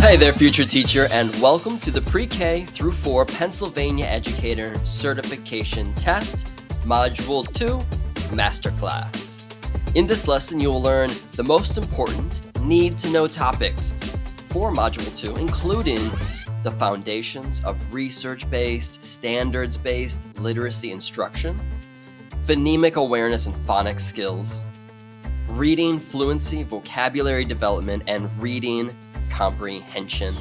Hey there, future teacher, and welcome to the Pre-K through 4 Pennsylvania Educator Certification Test, Module 2, Masterclass. In this lesson, you will learn the most important need-to-know topics for Module 2, including the foundations of research-based, standards-based literacy instruction, phonemic awareness and phonics skills, reading fluency, vocabulary development, and reading comprehension,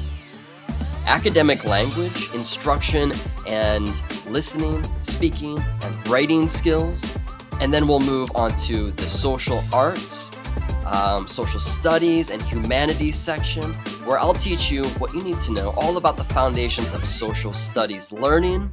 academic language, instruction, and listening, speaking, and writing skills. And then we'll move on to the social arts, social studies, and humanities section, where I'll teach you what you need to know all about the foundations of social studies learning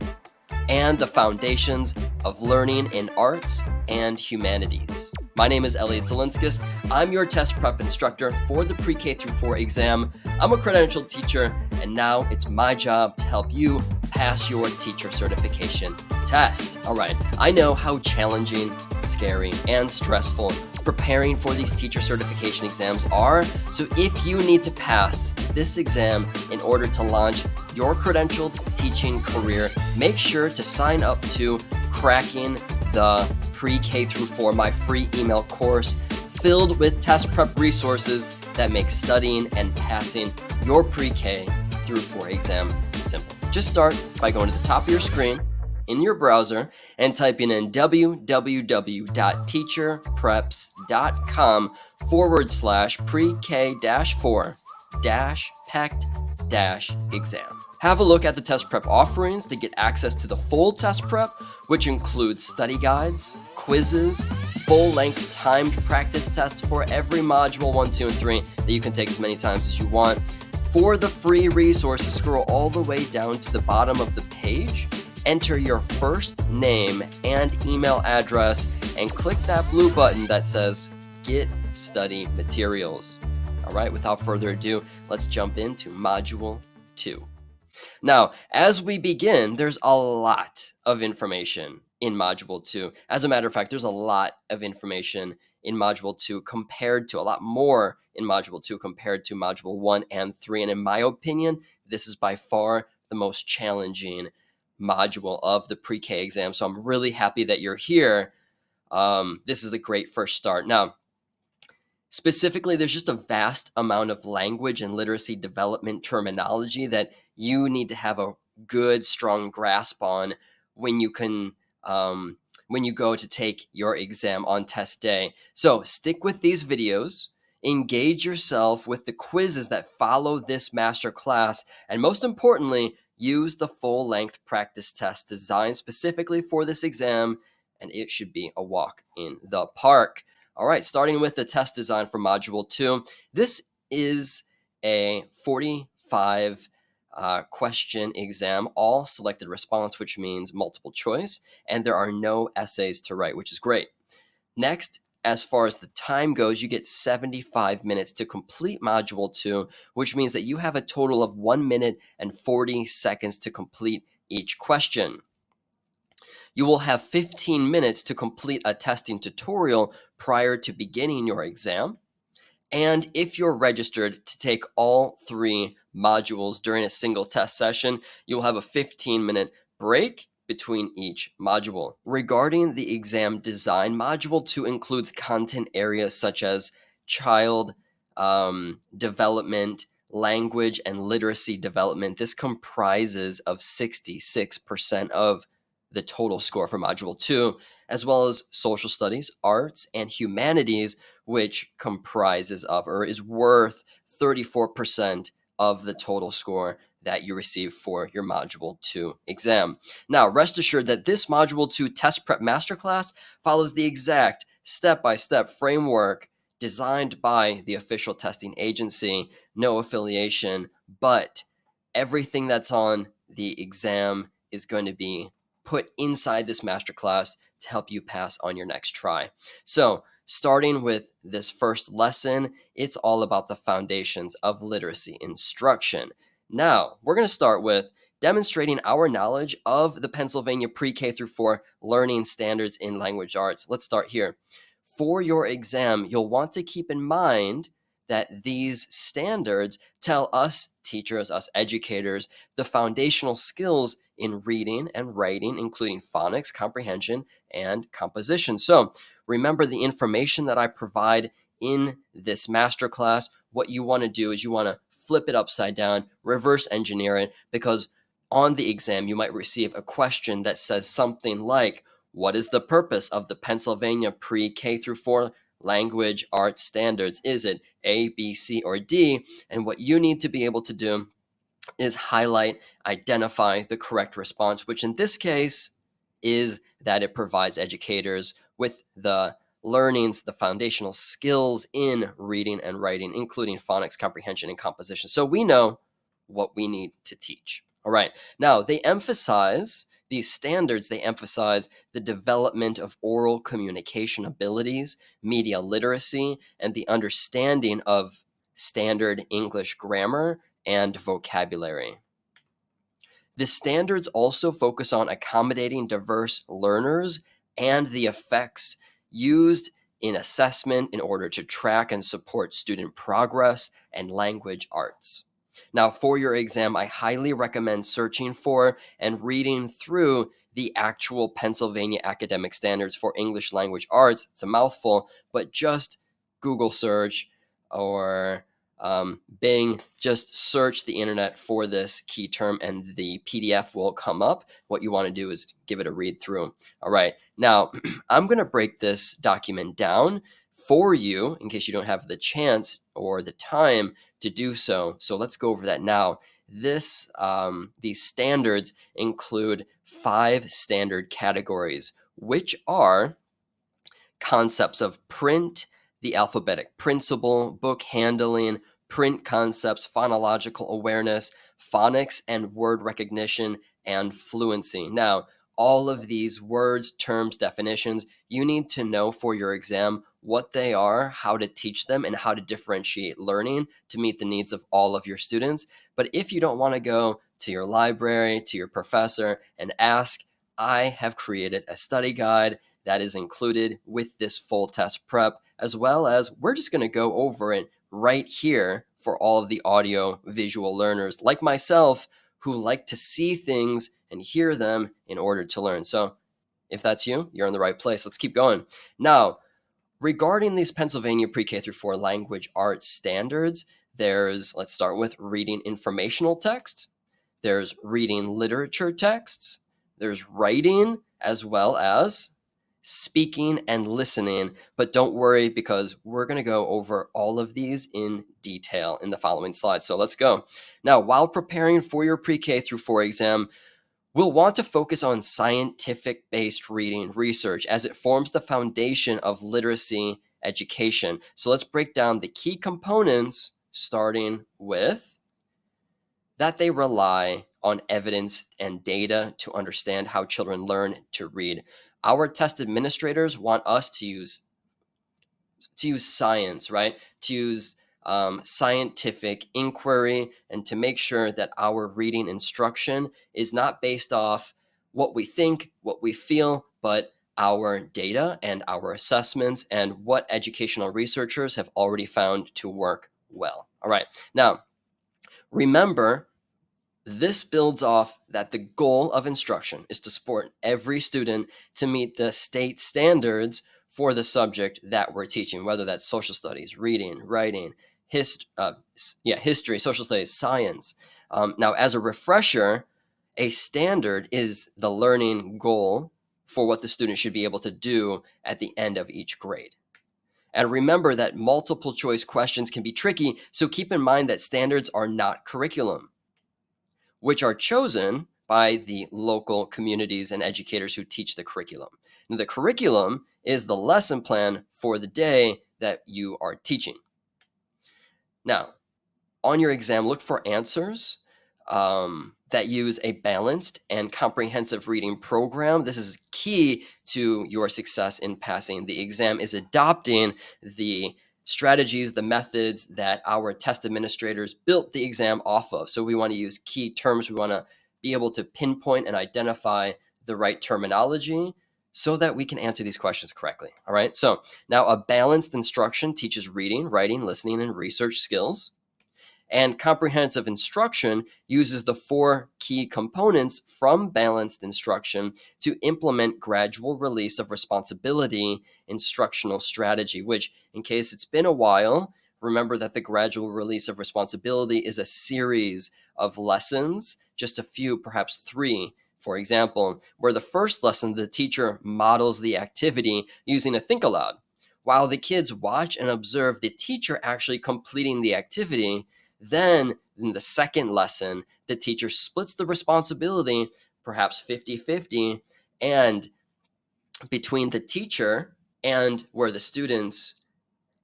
and the foundations of learning in arts and humanities. My name is Elliot Zelinskis. I'm your test prep instructor for the Pre-K through 4 exam. I'm a credentialed teacher, and now it's my job to help you pass your teacher certification test. All right, I know how challenging, scary, and stressful preparing for these teacher certification exams are. So if you need to pass this exam in order to launch your credentialed teaching career, make sure to sign up to Cracking the Pre-K through 4, my free email course filled with test prep resources that make studying and passing your Pre-K through 4 exam simple. Just start by going to the top of your screen in your browser and typing in www.teacherpreps.com/pre-k-4-PECT-exam. Have a look at the test prep offerings to get access to the full test prep, which includes study guides, quizzes, full-length timed practice tests for every module 1, 2, and 3 that you can take as many times as you want. For the free resources, scroll all the way down to the bottom of the page, enter your first name and email address, and click that blue button that says Get Study Materials. All right, without further ado, let's jump into Module 2. Now, as we begin, there's a lot of information in Module 2. As a matter of fact, there's a lot of information in Module 2 compared to, a lot more in Module 2 compared to Module 1 and 3. And in my opinion, this is by far the most challenging module of the Pre-K exam. So I'm really happy that you're here. This is a great first start. Now, specifically, there's just a vast amount of language and literacy development terminology that you need to have a good, strong grasp on when you go to take your exam on test day. So stick with these videos, engage yourself with the quizzes that follow this master class, and most importantly, use the full-length practice test designed specifically for this exam, and it should be a walk in the park. All right, starting with the test design for Module 2. This is a 45 question exam, all selected response, which means multiple choice, and there are no essays to write, which is great. Next, as far as the time goes, you get 75 minutes to complete Module 2, which means that you have a total of 1 minute and 40 seconds to complete each question. You will have 15 minutes to complete a testing tutorial prior to beginning your exam. And if you're registered to take all 3 modules during a single test session, you'll have a 15-minute break between each module. Regarding the exam design, Module 2 includes content areas such as child development, language, and literacy development. This comprises of 66% of the total score for Module 2, as well as social studies, arts, and humanities, which comprises of, or is worth 34% of the total score that you receive for your Module 2 exam. Now, rest assured that this Module 2 Test Prep Masterclass follows the exact step-by-step framework designed by the official testing agency, no affiliation, but everything that's on the exam is going to be put inside this masterclass to help you pass on your next try. So starting with this first lesson, it's all about the foundations of literacy instruction. Now, we're going to start with demonstrating our knowledge of the Pennsylvania Pre-K through 4 learning standards in language arts. Let's start here. For your exam, you'll want to keep in mind that these standards tell us teachers, us educators, the foundational skills in reading and writing, including phonics, comprehension, and composition. So remember the information that I provide in this masterclass. What you want to do is you want to flip it upside down, reverse engineer it, because on the exam you might receive a question that says something like, what is the purpose of the Pennsylvania pre-K through 4 language arts standards? Is it A, B, C, or D? And what you need to be able to do is highlight, identify the correct response, which in this case is that it provides educators with the learnings, the foundational skills in reading and writing, including phonics, comprehension, and composition. So we know what we need to teach. All right. Now, these standards, they emphasize the development of oral communication abilities, media literacy, and the understanding of standard English grammar and vocabulary. The standards also focus on accommodating diverse learners and the effects used in assessment in order to track and support student progress and language arts. Now, for your exam, I highly recommend searching for and reading through the actual Pennsylvania academic standards for English language arts. It's a mouthful, but just Google search or Bing, just search the internet for this key term and the PDF will come up. What you want to do is give it a read through. All right, now I'm going to break this document down for you in case you don't have the chance or the time to do so. So let's go over that now. These standards include 5 standard categories, which are concepts of print, the alphabetic principle, book handling, print concepts, phonological awareness, phonics and word recognition, and fluency. Now, all of these words, terms, definitions, you need to know for your exam what they are, how to teach them, and how to differentiate learning to meet the needs of all of your students. But if you don't want to go to your library, to your professor, and ask, I have created a study guide that is included with this full test prep, as well as we're just going to go over it right here for all of the audio visual learners like myself who like to see things and hear them in order to learn. So if that's you, you're in the right place. Let's keep going. Now, regarding these Pennsylvania pre-K through 4 language arts standards, let's start with reading informational text. There's reading literature texts. There's writing, as well as speaking and listening. But don't worry, because we're going to go over all of these in detail in the following slides. So let's go. Now, while preparing for your pre-K through 4 exam, we'll want to focus on scientific-based reading research as it forms the foundation of literacy education. So let's break down the key components, starting with that they rely on evidence and data to understand how children learn to read. Our test administrators want us to use science, right? To use scientific inquiry and to make sure that our reading instruction is not based off what we think, what we feel, but our data and our assessments and what educational researchers have already found to work well. All right. Now, remember, this builds off that the goal of instruction is to support every student to meet the state standards for the subject that we're teaching, whether that's social studies, reading, writing, history, social studies, science. Now, as a refresher, a standard is the learning goal for what the student should be able to do at the end of each grade. And remember that multiple choice questions can be tricky, so keep in mind that standards are not curriculum, which are chosen by the local communities and educators who teach the curriculum. Now, the curriculum is the lesson plan for the day that you are teaching. Now, on your exam, look for answers that use a balanced and comprehensive reading program. This is key to your success in passing the exam, is adopting the strategies, the methods that our test administrators built the exam off of. So we want to use key terms. We want to be able to pinpoint and identify the right terminology so that we can answer these questions correctly. All right, so now a balanced instruction teaches reading, writing, listening, and research skills. And comprehensive instruction uses the 4 key components from balanced instruction to implement gradual release of responsibility instructional strategy, which, in case it's been a while, remember that the gradual release of responsibility is a series of lessons, just a few, perhaps 3. For example, where the first lesson, the teacher models the activity using a think aloud, while the kids watch and observe the teacher actually completing the activity. Then, in the second lesson, the teacher splits the responsibility, perhaps 50-50, and between the teacher and where the students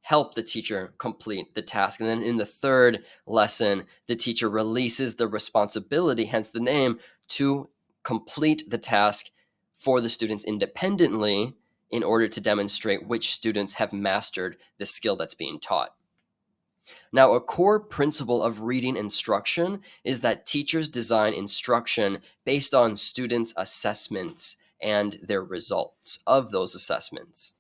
help the teacher complete the task. And then in the third lesson, the teacher releases the responsibility, hence the name, to complete the task for the students independently in order to demonstrate which students have mastered the skill that's being taught. Now, a core principle of reading instruction is that teachers design instruction based on students' assessments and their results of those assessments.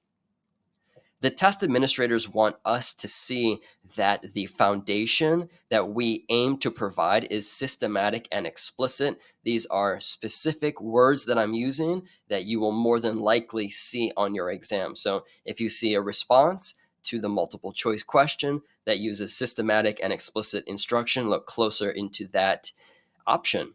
The test administrators want us to see that the foundation that we aim to provide is systematic and explicit. These are specific words that I'm using that you will more than likely see on your exam. So if you see a response to the multiple choice question that uses systematic and explicit instruction, look closer into that option.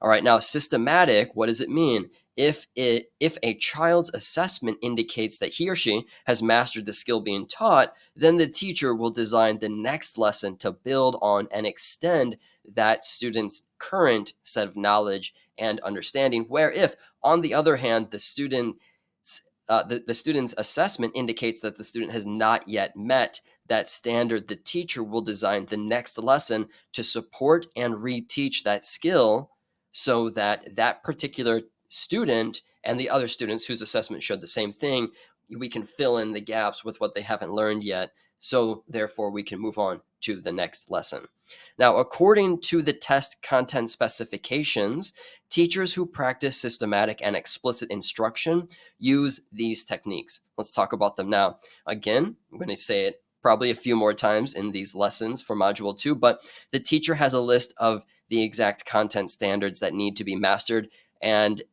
All right, now systematic, what does it mean? If a child's assessment indicates that he or she has mastered the skill being taught, then the teacher will design the next lesson to build on and extend that student's current set of knowledge and understanding. Where if, on the other hand, the student's assessment indicates that the student has not yet met that standard, the teacher will design the next lesson to support and reteach that skill so that that particular student and the other students whose assessment showed the same thing, we can fill in the gaps with what they haven't learned yet. So therefore, we can move on to the next lesson. Now, according to the test content specifications, teachers who practice systematic and explicit instruction use these techniques. Let's talk about them now. Again, I'm going to say it probably a few more times in these lessons for Module 2, but the teacher has a list of the exact content standards that need to be mastered and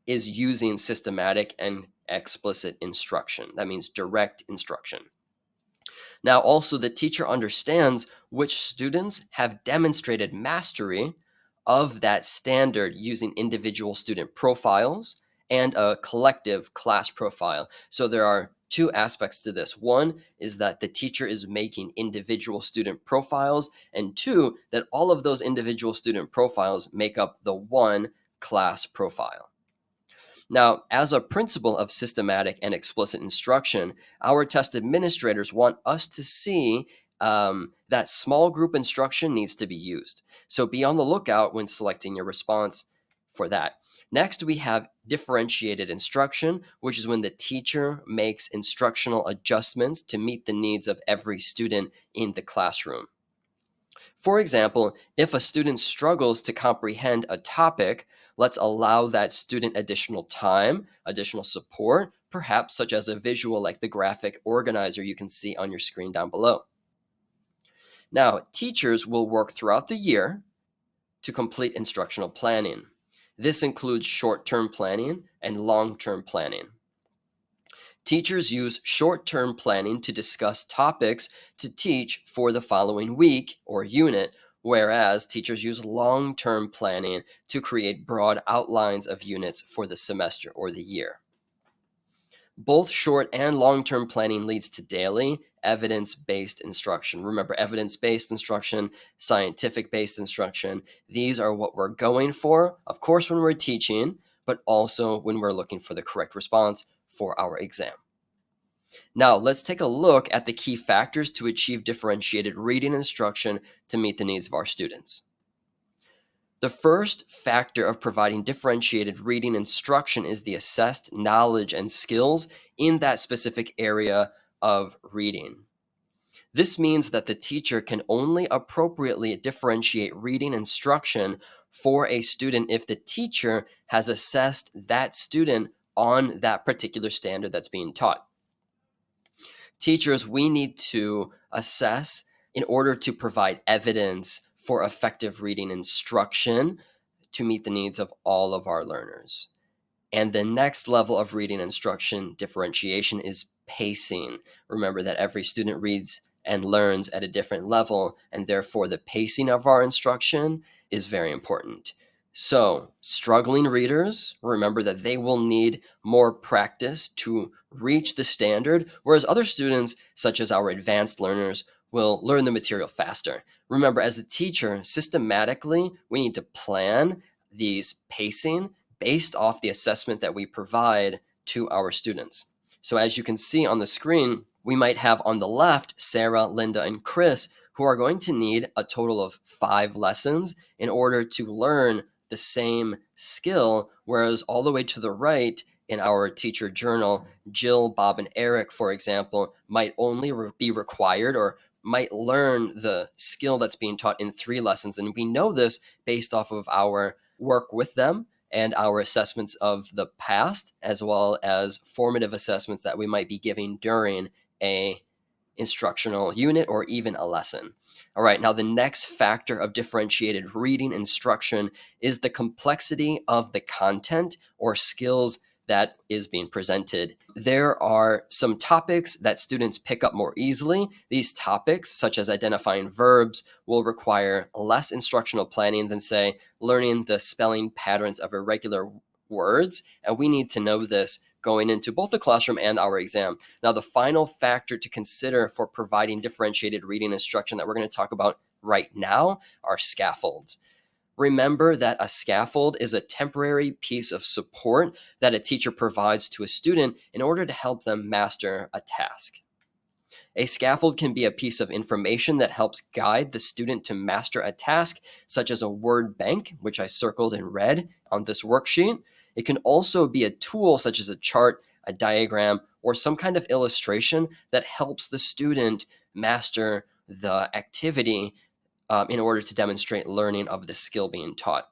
is using systematic and explicit instruction. That means direct instruction. Now, also, the teacher understands which students have demonstrated mastery of that standard using individual student profiles and a collective class profile. So there are 2 aspects to this. One is that the teacher is making individual student profiles, and 2, that all of those individual student profiles make up the one class profile. Now, as a principle of systematic and explicit instruction, our test administrators want us to see that small group instruction needs to be used. So be on the lookout when selecting your response for that. Next, we have differentiated instruction, which is when the teacher makes instructional adjustments to meet the needs of every student in the classroom. For example, if a student struggles to comprehend a topic, let's allow that student additional time, additional support, perhaps such as a visual like the graphic organizer you can see on your screen down below. Now, teachers will work throughout the year to complete instructional planning. This includes short-term planning and long-term planning. Teachers use short-term planning to discuss topics to teach for the following week or unit, whereas teachers use long-term planning to create broad outlines of units for the semester or the year. Both short and long-term planning leads to daily evidence-based instruction. Remember, evidence-based instruction, scientific-based instruction, these are what we're going for, of course, when we're teaching, but also when we're looking for the correct response for our exam. Now, let's take a look at the key factors to achieve differentiated reading instruction to meet the needs of our students. The first factor of providing differentiated reading instruction is the assessed knowledge and skills in that specific area of reading. This means that the teacher can only appropriately differentiate reading instruction for a student if the teacher has assessed that student on that particular standard that's being taught. Teachers, we need to assess in order to provide evidence for effective reading instruction to meet the needs of all of our learners. And the next level of reading instruction differentiation is pacing. Remember that every student reads and learns at a different level, and therefore the pacing of our instruction is very important. So, struggling readers, remember that they will need more practice to reach the standard, whereas other students, such as our advanced learners, will learn the material faster. Remember, as a teacher, systematically, we need to plan these pacing based off the assessment that we provide to our students. So as you can see on the screen, we might have on the left Sarah, Linda, and Chris, who are going to need a total of 5 lessons in order to learn the same skill, whereas all the way to the right in our teacher journal, Jill, Bob, and Eric, for example, might only be required or might learn the skill that's being taught in 3 lessons. And we know this based off of our work with them and our assessments of the past, as well as formative assessments that we might be giving during a instructional unit or even a lesson. All right, now the next factor of differentiated reading instruction is the complexity of the content or skills that is being presented. There are some topics that students pick up more easily. These topics, such as identifying verbs, will require less instructional planning than, say, learning the spelling patterns of irregular words. And we need to know this going into both the classroom and our exam. Now, the final factor to consider for providing differentiated reading instruction that we're going to talk about right now are scaffolds. Remember that a scaffold is a temporary piece of support that a teacher provides to a student in order to help them master a task. A scaffold can be a piece of information that helps guide the student to master a task, such as a word bank, which I circled in red on this worksheet. It can also be a tool such as a chart, a diagram, or some kind of illustration that helps the student master the activity in order to demonstrate learning of the skill being taught.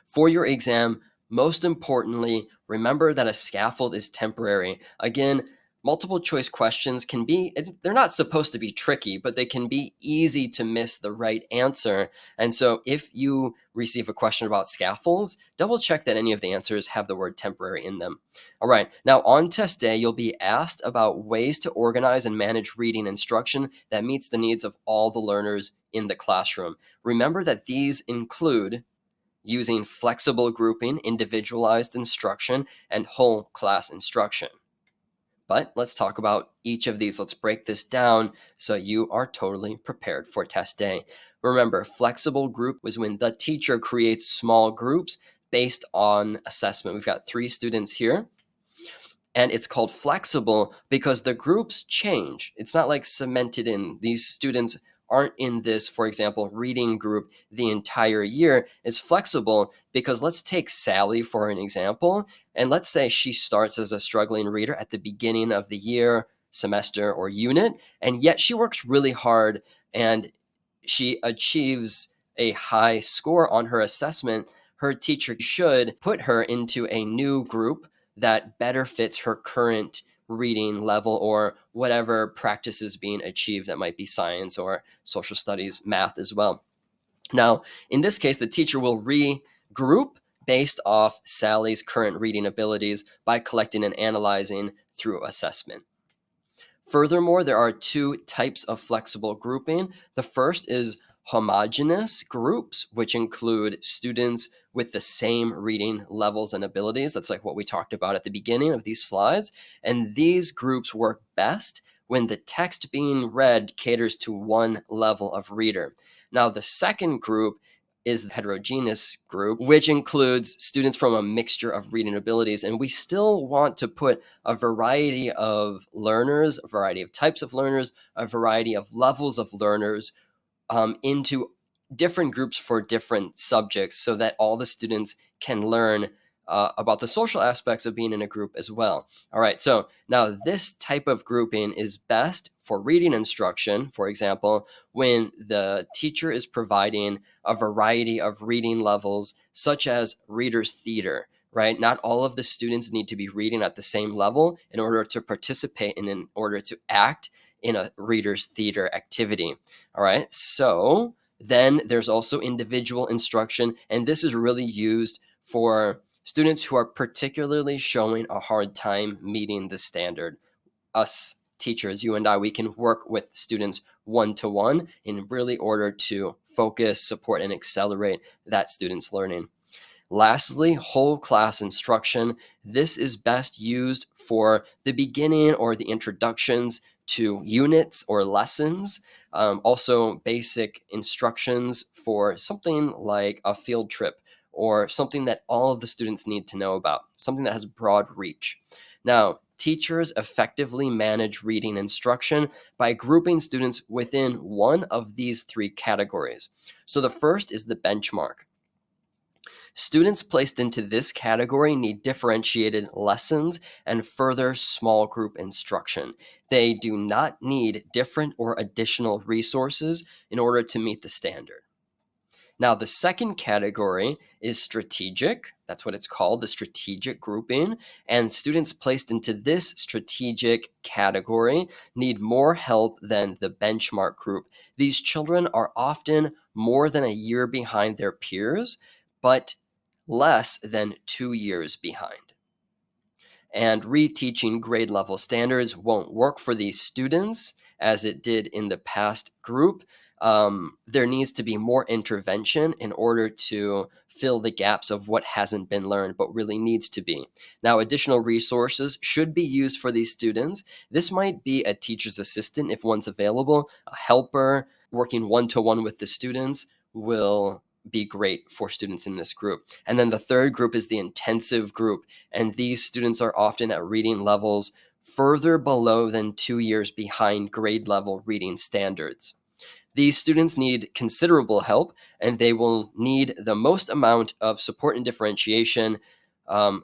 For your exam, most importantly, remember that a scaffold is temporary. Again, multiple choice questions they're not supposed to be tricky, but they can be easy to miss the right answer. And so if you receive a question about scaffolds, double check that any of the answers have the word temporary in them. All right, now on test day, you'll be asked about ways to organize and manage reading instruction that meets the needs of all the learners in the classroom. Remember that these include using flexible grouping, individualized instruction, and whole class instruction. But let's talk about each of these. Let's break this down so you are totally prepared for test day. Remember, flexible group was when the teacher creates small groups based on assessment. We've got 3 students here. And it's called flexible because the groups change. It's not like cemented in. These students aren't in this, for example, reading group the entire year. It's flexible because let's take Sally for an example. And let's say she starts as a struggling reader at the beginning of the year, semester, or unit. And yet she works really hard and she achieves a high score on her assessment. Her teacher should put her into a new group that better fits her current reading level or whatever practice is being achieved. That might be science or social studies, math as well. Now, in this case, the teacher will regroup based off Sally's current reading abilities by collecting and analyzing through assessment. Furthermore, there are 2 types of flexible grouping. The first is homogeneous groups, which include students with the same reading levels and abilities. That's like what we talked about at the beginning of these slides. And these groups work best when the text being read caters to one level of reader. Now, the second group is the heterogeneous group, which includes students from a mixture of reading abilities. And we still want to put a variety of learners, a variety of types of learners, a variety of levels of learners into different groups for different subjects so that all the students can learn about the social aspects of being in a group as well. All right, so now this type of grouping is best for reading instruction, for example, when the teacher is providing a variety of reading levels, such as reader's theater. right? Not all of the students need to be reading at the same level in order to participate and in order to act in a reader's theater activity. All right. So then there's also individual instruction, and this is really used for students who are particularly showing a hard time meeting the standard. Us teachers, you and I, we can work with students one-to-one in really order to focus, support, and accelerate that student's learning. Lastly, whole class instruction. This is best used for the beginning or the introductions to units or lessons. Also, basic instructions for something like a field trip or something that all of the students need to know about, something that has broad reach. Now, teachers effectively manage reading instruction by grouping students within one of these three categories. So the first is the benchmark. Students placed into this category need differentiated lessons and further small group instruction. They do not need different or additional resources in order to meet the standard. Now, the second category is strategic. That's what it's called, the strategic grouping. And students placed into this strategic category need more help than the benchmark group. These children are often more than a year behind their peers, but less than 2 years behind. And reteaching grade level standards won't work for these students as it did in the past group. There needs to be more intervention in order to fill the gaps of what hasn't been learned but really needs to be. Now, additional resources should be used for these students. This might be a teacher's assistant if one's available, a helper working one-to-one with the students will be great for students in this group. And then the third group is the intensive group. And these students are often at reading levels further below than 2 years behind grade level reading standards. These students need considerable help, and they will need the most amount of support and differentiation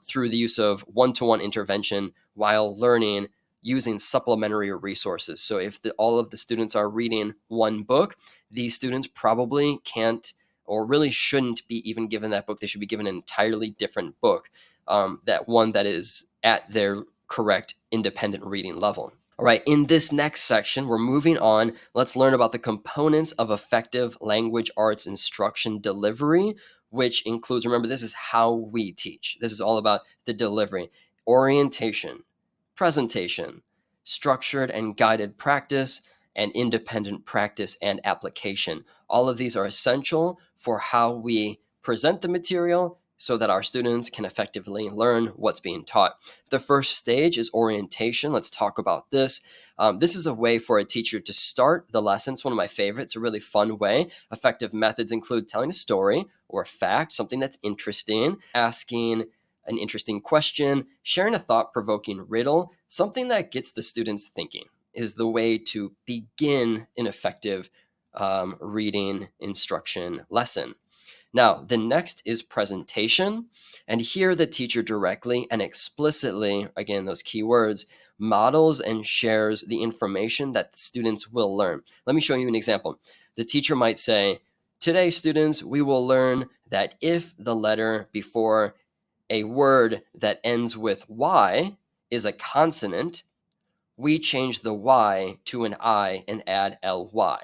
through the use of one-to-one intervention while learning using supplementary resources. So if all of the students are reading one book, these students probably can't or really shouldn't be even given that book. They should be given an entirely different book, that one that is at their correct independent reading level. All right, in this next section, we're moving on. Let's learn about the components of effective language arts instruction delivery, which includes, remember, this is how we teach. This is all about the delivery, orientation, presentation, structured and guided practice, and independent practice and application. All of these are essential for how we present the material so that our students can effectively learn what's being taught. The first stage is orientation. Let's talk about this. This is a way for a teacher to start the lesson. It's one of my favorites, a really fun way. Effective methods include telling a story or a fact, something that's interesting, asking an interesting question, sharing a thought-provoking riddle, something that gets the students thinking is the way to begin an effective reading instruction lesson. Now, the next is presentation. And here the teacher directly and explicitly, again, those key words, models and shares the information that students will learn. Let me show you an example. The teacher might say, today, students, we will learn that if the letter before a word that ends with Y is a consonant, we change the Y to an I and add ly.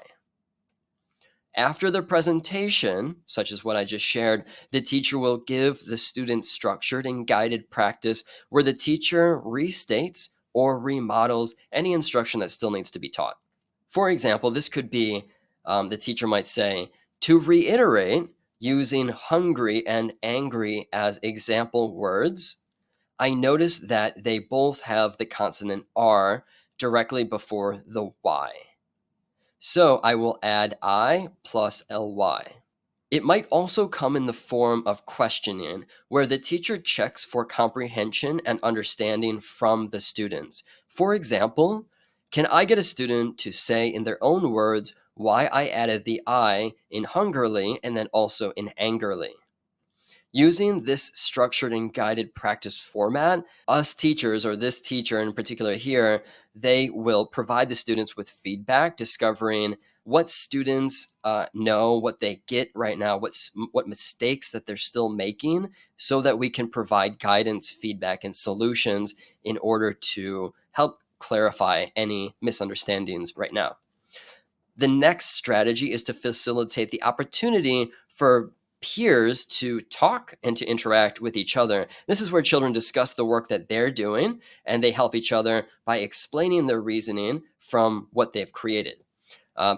After the presentation, such as what I just shared, the teacher will give the students structured and guided practice where the teacher restates or remodels any instruction that still needs to be taught. For example, this could be the teacher might say, to reiterate, using hungry and angry as example words, I noticed that they both have the consonant R directly before the Y. So I will add I plus ly. It might also come in the form of questioning, where the teacher checks for comprehension and understanding from the students. For example, can I get a student to say in their own words why I added the I in hungrily and then also in angerly? Using this structured and guided practice format, us teachers, or this teacher in particular here, they will provide the students with feedback, discovering what students know, what they get right now, what mistakes that they're still making, so that we can provide guidance, feedback, and solutions in order to help clarify any misunderstandings right now. The next strategy is to facilitate the opportunity for peers to talk and to interact with each other. This is where children discuss the work that they're doing, and they help each other by explaining their reasoning from what they've created.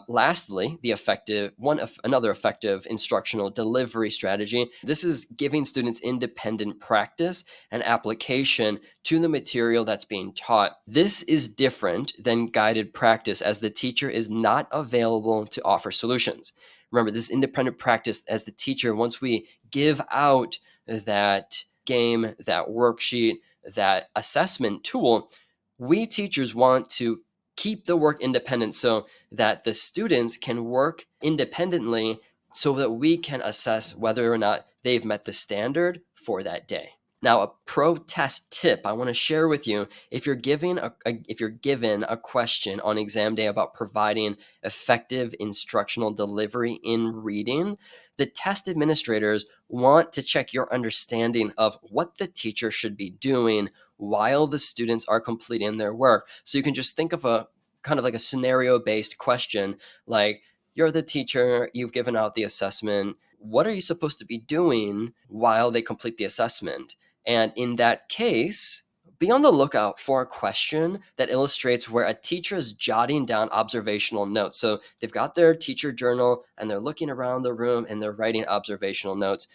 Lastly, another effective instructional delivery strategy. This is giving students independent practice and application to the material that's being taught. This is different than guided practice, as the teacher is not available to offer solutions. Remember, this independent practice as the teacher, once we give out that game, that worksheet, that assessment tool, we teachers want to keep the work independent so that the students can work independently, so that we can assess whether or not they've met the standard for that day. Now, a pro test tip I want to share with you: if you're given a question on exam day about providing effective instructional delivery in reading, the test administrators want to check your understanding of what the teacher should be doing while the students are completing their work. So you can just think of a kind of like a scenario-based question, like, you're the teacher, you've given out the assessment. What are you supposed to be doing while they complete the assessment? And in that case, be on the lookout for a question that illustrates where a teacher is jotting down observational notes. So they've got their teacher journal and they're looking around the room and they're writing observational notes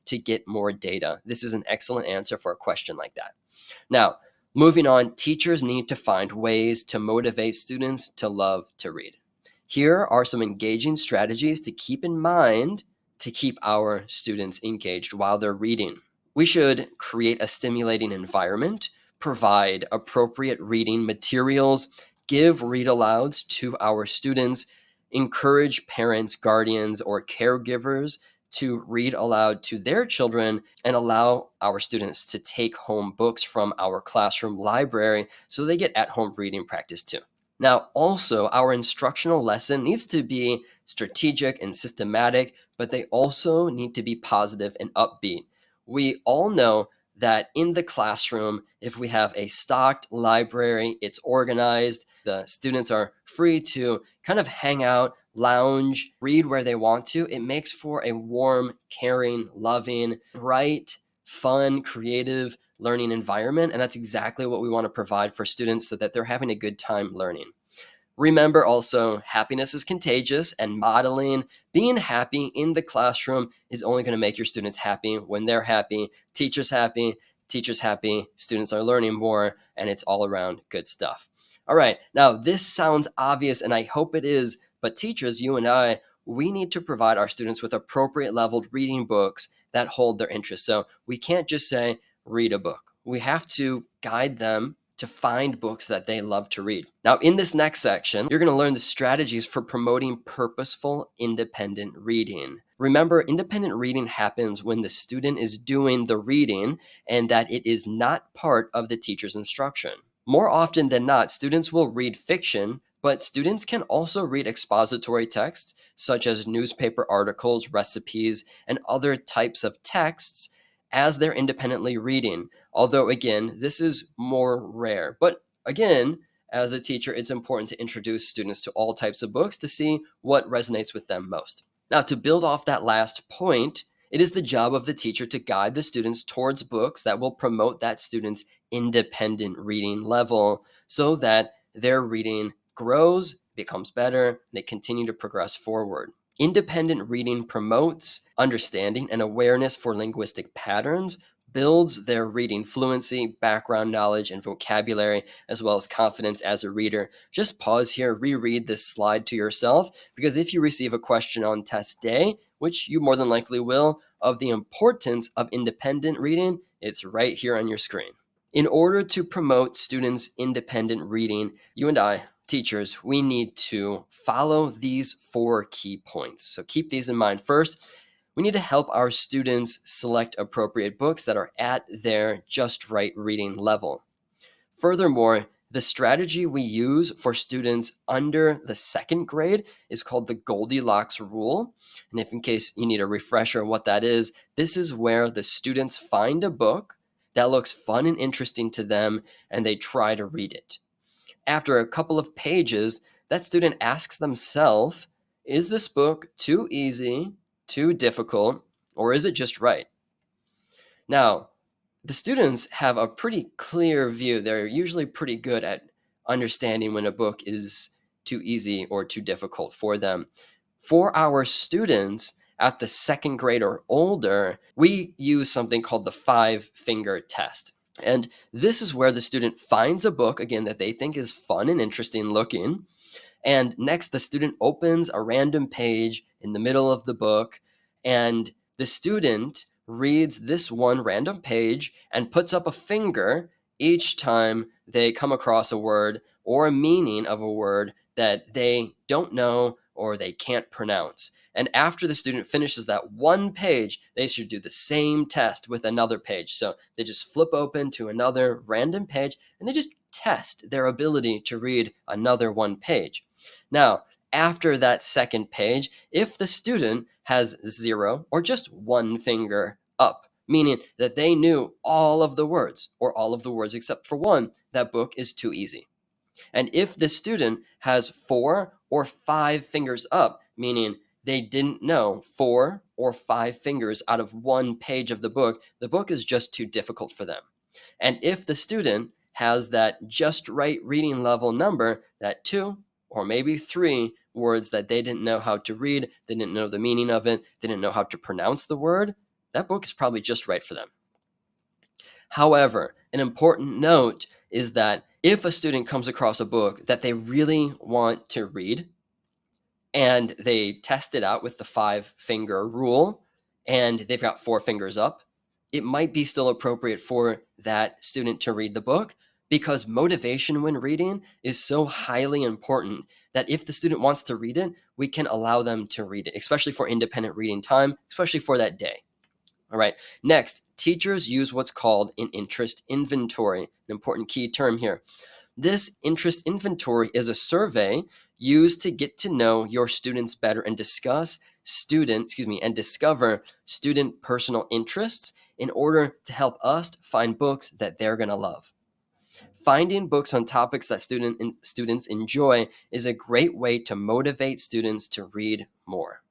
to get more data. This is an excellent answer for a question like that. Now, moving on, teachers need to find ways to motivate students to love to read. Here are some engaging strategies to keep in mind to keep our students engaged while they're reading. We should create a stimulating environment, provide appropriate reading materials, give read alouds to our students, encourage parents, guardians, or caregivers to read aloud to their children, and allow our students to take home books from our classroom library so they get at-home reading practice too. Now, also, our instructional lesson needs to be strategic and systematic, but they also need to be positive and upbeat. We all know that in the classroom, if we have a stocked library, it's organized, the students are free to kind of hang out, lounge, read where they want to, it makes for a warm, caring, loving, bright, fun, creative learning environment. And that's exactly what we want to provide for students so that they're having a good time learning. Remember also, happiness is contagious, and modeling being happy in the classroom is only going to make your students happy. When they're happy, teachers happy, students are learning more, and it's all around good stuff. All right, now this sounds obvious, and I hope it is, but teachers, you and I, we need to provide our students with appropriate leveled reading books that hold their interest. So we can't just say, read a book. We have to guide them to find books that they love to read. Now, in this next section, you're going to learn the strategies for promoting purposeful, independent reading. Remember, independent reading happens when the student is doing the reading and that it is not part of the teacher's instruction. More often than not, students will read fiction, but students can also read expository texts, such as newspaper articles, recipes, and other types of texts as they're independently reading. Although, again, this is more rare. But again, as a teacher, it's important to introduce students to all types of books to see what resonates with them most. Now, to build off that last point, it is the job of the teacher to guide the students towards books that will promote that student's independent reading level so that their reading grows, becomes better, and they continue to progress forward. Independent reading promotes understanding and awareness for linguistic patterns, builds their reading fluency, background knowledge, and vocabulary, as well as confidence as a reader. Just pause here, reread this slide to yourself, because if you receive a question on test day, which you more than likely will, of the importance of independent reading, it's right here on your screen. In order to promote students' independent reading, you and I, teachers, we need to follow these 4 key points. So keep these in mind. First, we need to help our students select appropriate books that are at their just right reading level. Furthermore, The strategy we use for students under the second grade is called the Goldilocks rule. And if in case you need a refresher on what that is, this is where the students find a book that looks fun and interesting to them and they try to read it. After a couple of pages, that student asks themselves, is this book too easy, too difficult, or is it just right? Now, the students have a pretty clear view. They're usually pretty good at understanding when a book is too easy or too difficult for them. For our students at the second grade or older, we use something called the 5-finger test. And this is where the student finds a book, again, that they think is fun and interesting looking. And next, the student opens a random page in the middle of the book, and the student reads this one random page and puts up a finger each time they come across a word or a meaning of a word that they don't know or they can't pronounce. And after the student finishes that one page, they should do the same test with another page. So they just flip open to another random page and they just test their ability to read another one page. Now, after that second page, if the student has 0 or just one finger up, meaning that they knew all of the words or all of the words except for one, that book is too easy. And if the student has 4 or 5 fingers up, meaning they didn't know 4 or 5 fingers out of one page of the book is just too difficult for them. And if the student has that just right reading level number, that 2 or maybe 3 words that they didn't know how to read, they didn't know the meaning of it, they didn't know how to pronounce the word, that book is probably just right for them. However, an important note is that if a student comes across a book that they really want to read and they test it out with the 5-finger rule and they've got 4 fingers up, it might be still appropriate for that student to read the book, because motivation when reading is so highly important that if the student wants to read it, we can allow them to read it, especially for independent reading time, especially for that day. All right. Next, teachers use what's called an interest inventory, an important key term here. This interest inventory is a survey used to get to know your students better and discover student personal interests in order to help us find books that they're going to love. Finding books on topics that students enjoy is a great way to motivate students to read more.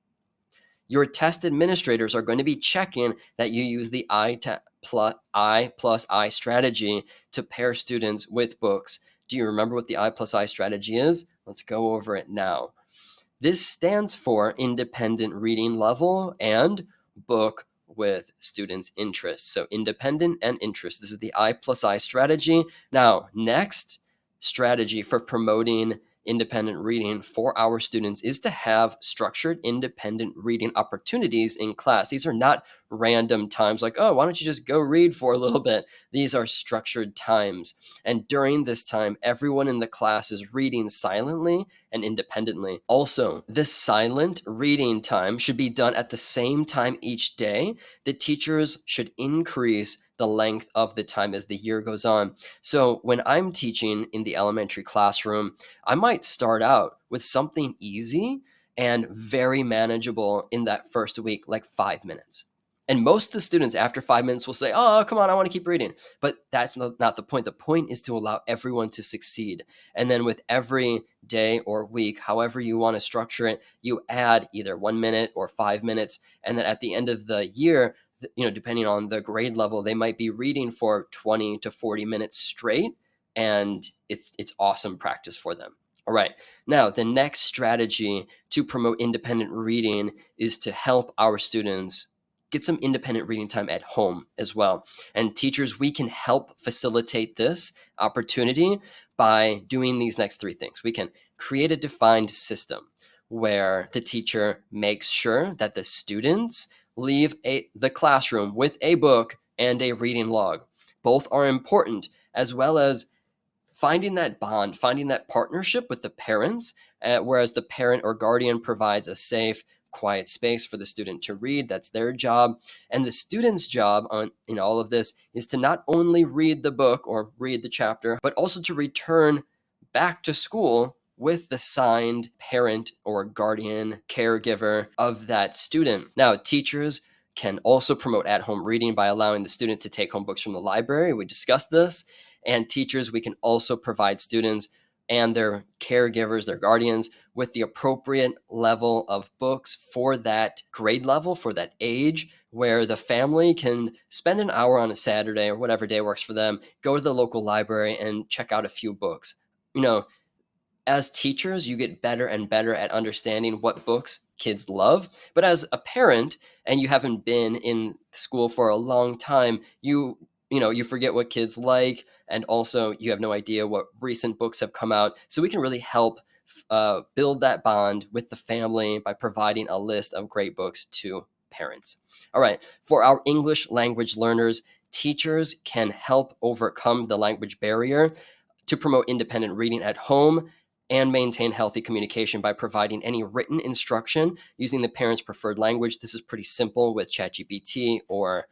Your test administrators are going to be checking that you use the I plus I strategy to pair students with books. Do you remember what the I plus I strategy is? Let's go over it now. This stands for independent reading level and book with students' interests. So independent and interest. This is the I plus I strategy. Now, next strategy for promoting independent reading for our students is to have structured independent reading opportunities in class. These are not random times like, oh, why don't you just go read for a little bit? These are structured times. And during this time, everyone in the class is reading silently and independently. Also, this silent reading time should be done at the same time each day. The teachers should increase the length of the time as the year goes on. So when I'm teaching in the elementary classroom, I might start out with something easy and very manageable in that first week, like 5 minutes. And most of the students after 5 minutes will say, oh, come on, I want to keep reading. But that's not the point. The point is to allow everyone to succeed. And then with every day or week, however you want to structure it, you add either 1 minute or 5 minutes. And then at the end of the year, depending on the grade level, they might be reading for 20 to 40 minutes straight. And it's awesome practice for them. All right. Now, the next strategy to promote independent reading is to help our students get some independent reading time at home as well. And teachers, we can help facilitate this opportunity by doing these next 3 things. We can create a defined system where the teacher makes sure that the students leave the classroom with a book and a reading log. Both are important, as well as finding that bond, finding that partnership with the parents, whereas the parent or guardian provides a safe, quiet space for the student to read. That's their job. And the student's job in all of this is to not only read the book or read the chapter, but also to return back to school with the signed parent or guardian caregiver of that student. Now, teachers can also promote at-home reading by allowing the student to take home books from the library. We discussed this. And teachers, we can also provide students and their caregivers, their guardians, with the appropriate level of books for that grade level, for that age, where the family can spend an hour on a Saturday or whatever day works for them, go to the local library and check out a few books. As teachers, you get better and better at understanding what books kids love. But as a parent, and you haven't been in school for a long time, you forget what kids like, and also you have no idea what recent books have come out. So we can really help build that bond with the family by providing a list of great books to parents. All right, for our English language learners, teachers can help overcome the language barrier to promote independent reading at home and maintain healthy communication by providing any written instruction using the parent's preferred language. This is pretty simple with ChatGPT or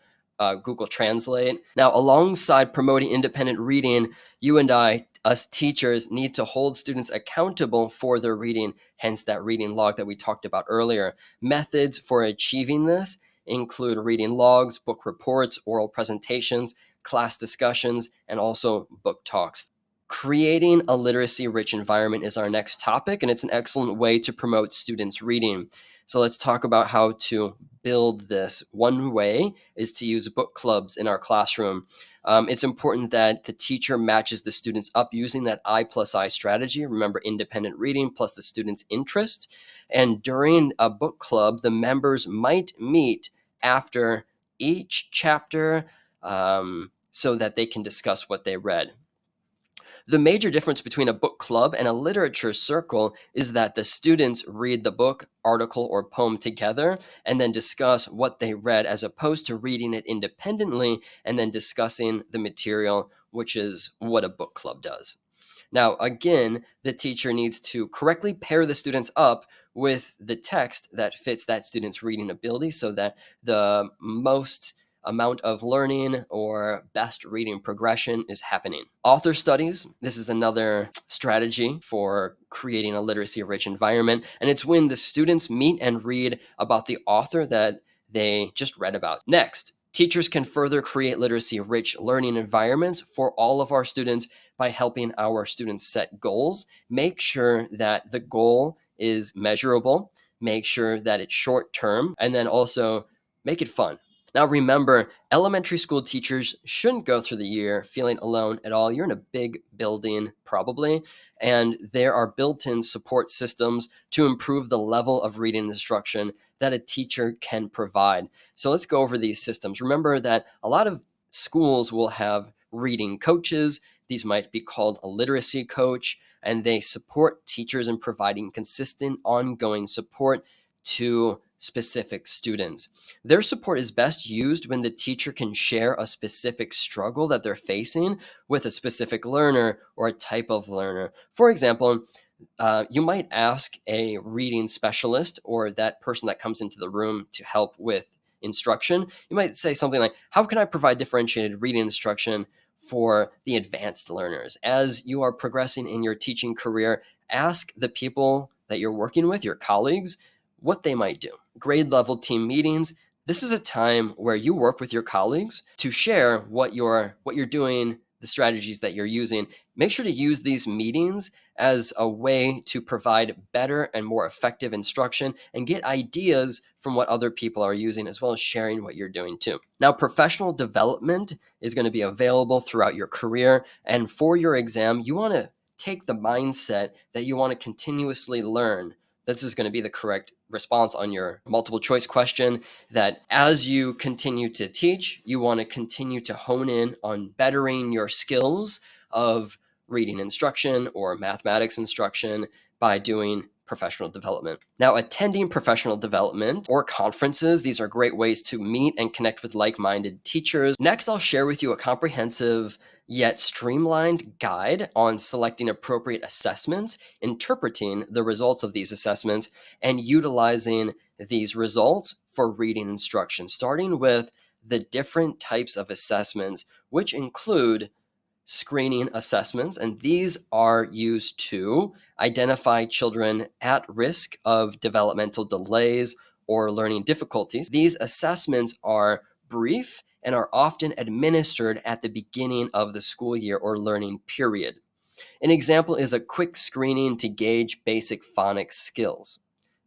Google Translate. Now, alongside promoting independent reading, you and I, us teachers, need to hold students accountable for their reading, hence that reading log that we talked about earlier. Methods for achieving this include reading logs, book reports, oral presentations, class discussions, and also book talks. Creating a literacy-rich environment is our next topic, and it's an excellent way to promote students' reading. So let's talk about how to build this. One way is to use book clubs in our classroom. It's important that the teacher matches the students up using that I+I strategy. Remember, independent reading plus the student's interest. And during a book club, the members might meet after each chapter so that they can discuss what they read. The major difference between a book club and a literature circle is that the students read the book, article, or poem together and then discuss what they read, as opposed to reading it independently and then discussing the material, which is what a book club does. Now, again, the teacher needs to correctly pair the students up with the text that fits that student's reading ability so that the most amount of learning or best reading progression is happening. Author studies, this is another strategy for creating a literacy-rich environment, and it's when the students meet and read about the author that they just read about. Next, teachers can further create literacy-rich learning environments for all of our students by helping our students set goals. Make sure that the goal is measurable, make sure that it's short-term, and then also make it fun. Now remember, elementary school teachers shouldn't go through the year feeling alone at all. You're in a big building probably, and there are built-in support systems to improve the level of reading instruction that a teacher can provide. So let's go over these systems. Remember that a lot of schools will have reading coaches. These might be called a literacy coach, and they support teachers in providing consistent, ongoing support to specific students. Their support is best used when the teacher can share a specific struggle that they're facing with a specific learner or a type of learner. For example, you might ask a reading specialist or that person that comes into the room to help with instruction. You might say something like, how can I provide differentiated reading instruction for the advanced learners? As you are progressing in your teaching career, ask the people that you're working with, your colleagues, what they might do. Grade level team meetings. This is a time where you work with your colleagues to share what you're doing, the strategies that you're using. Make sure to use these meetings as a way to provide better and more effective instruction and get ideas from what other people are using, as well as sharing what you're doing too. Now, professional development is going to be available throughout your career. And for your exam, you want to take the mindset that you want to continuously learn. This is going to be the correct response on your multiple choice question, that as you continue to teach, you want to continue to hone in on bettering your skills of reading instruction or mathematics instruction by doing professional development. Now, attending professional development or conferences, these are great ways to meet and connect with like-minded teachers. Next, I'll share with you a comprehensive yet streamlined guide on selecting appropriate assessments, interpreting the results of these assessments, and utilizing these results for reading instruction, starting with the different types of assessments, which include screening assessments, and these are used to identify children at risk of developmental delays or learning difficulties. These assessments are brief and are often administered at the beginning of the school year or learning period. An example is a quick screening to gauge basic phonics skills.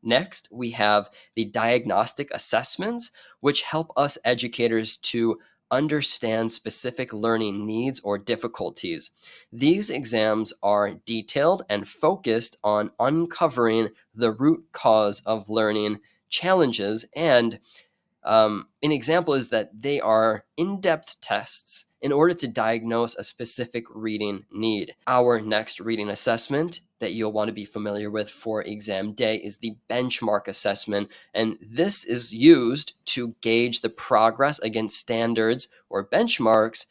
Next, we have the diagnostic assessments, which help us educators to understand specific learning needs or difficulties. These exams are detailed and focused on uncovering the root cause of learning challenges, and an example is that they are in-depth tests in order to diagnose a specific reading need. Our next reading assessment that you'll want to be familiar with for exam day is the benchmark assessment, and this is used to gauge the progress against standards or benchmarks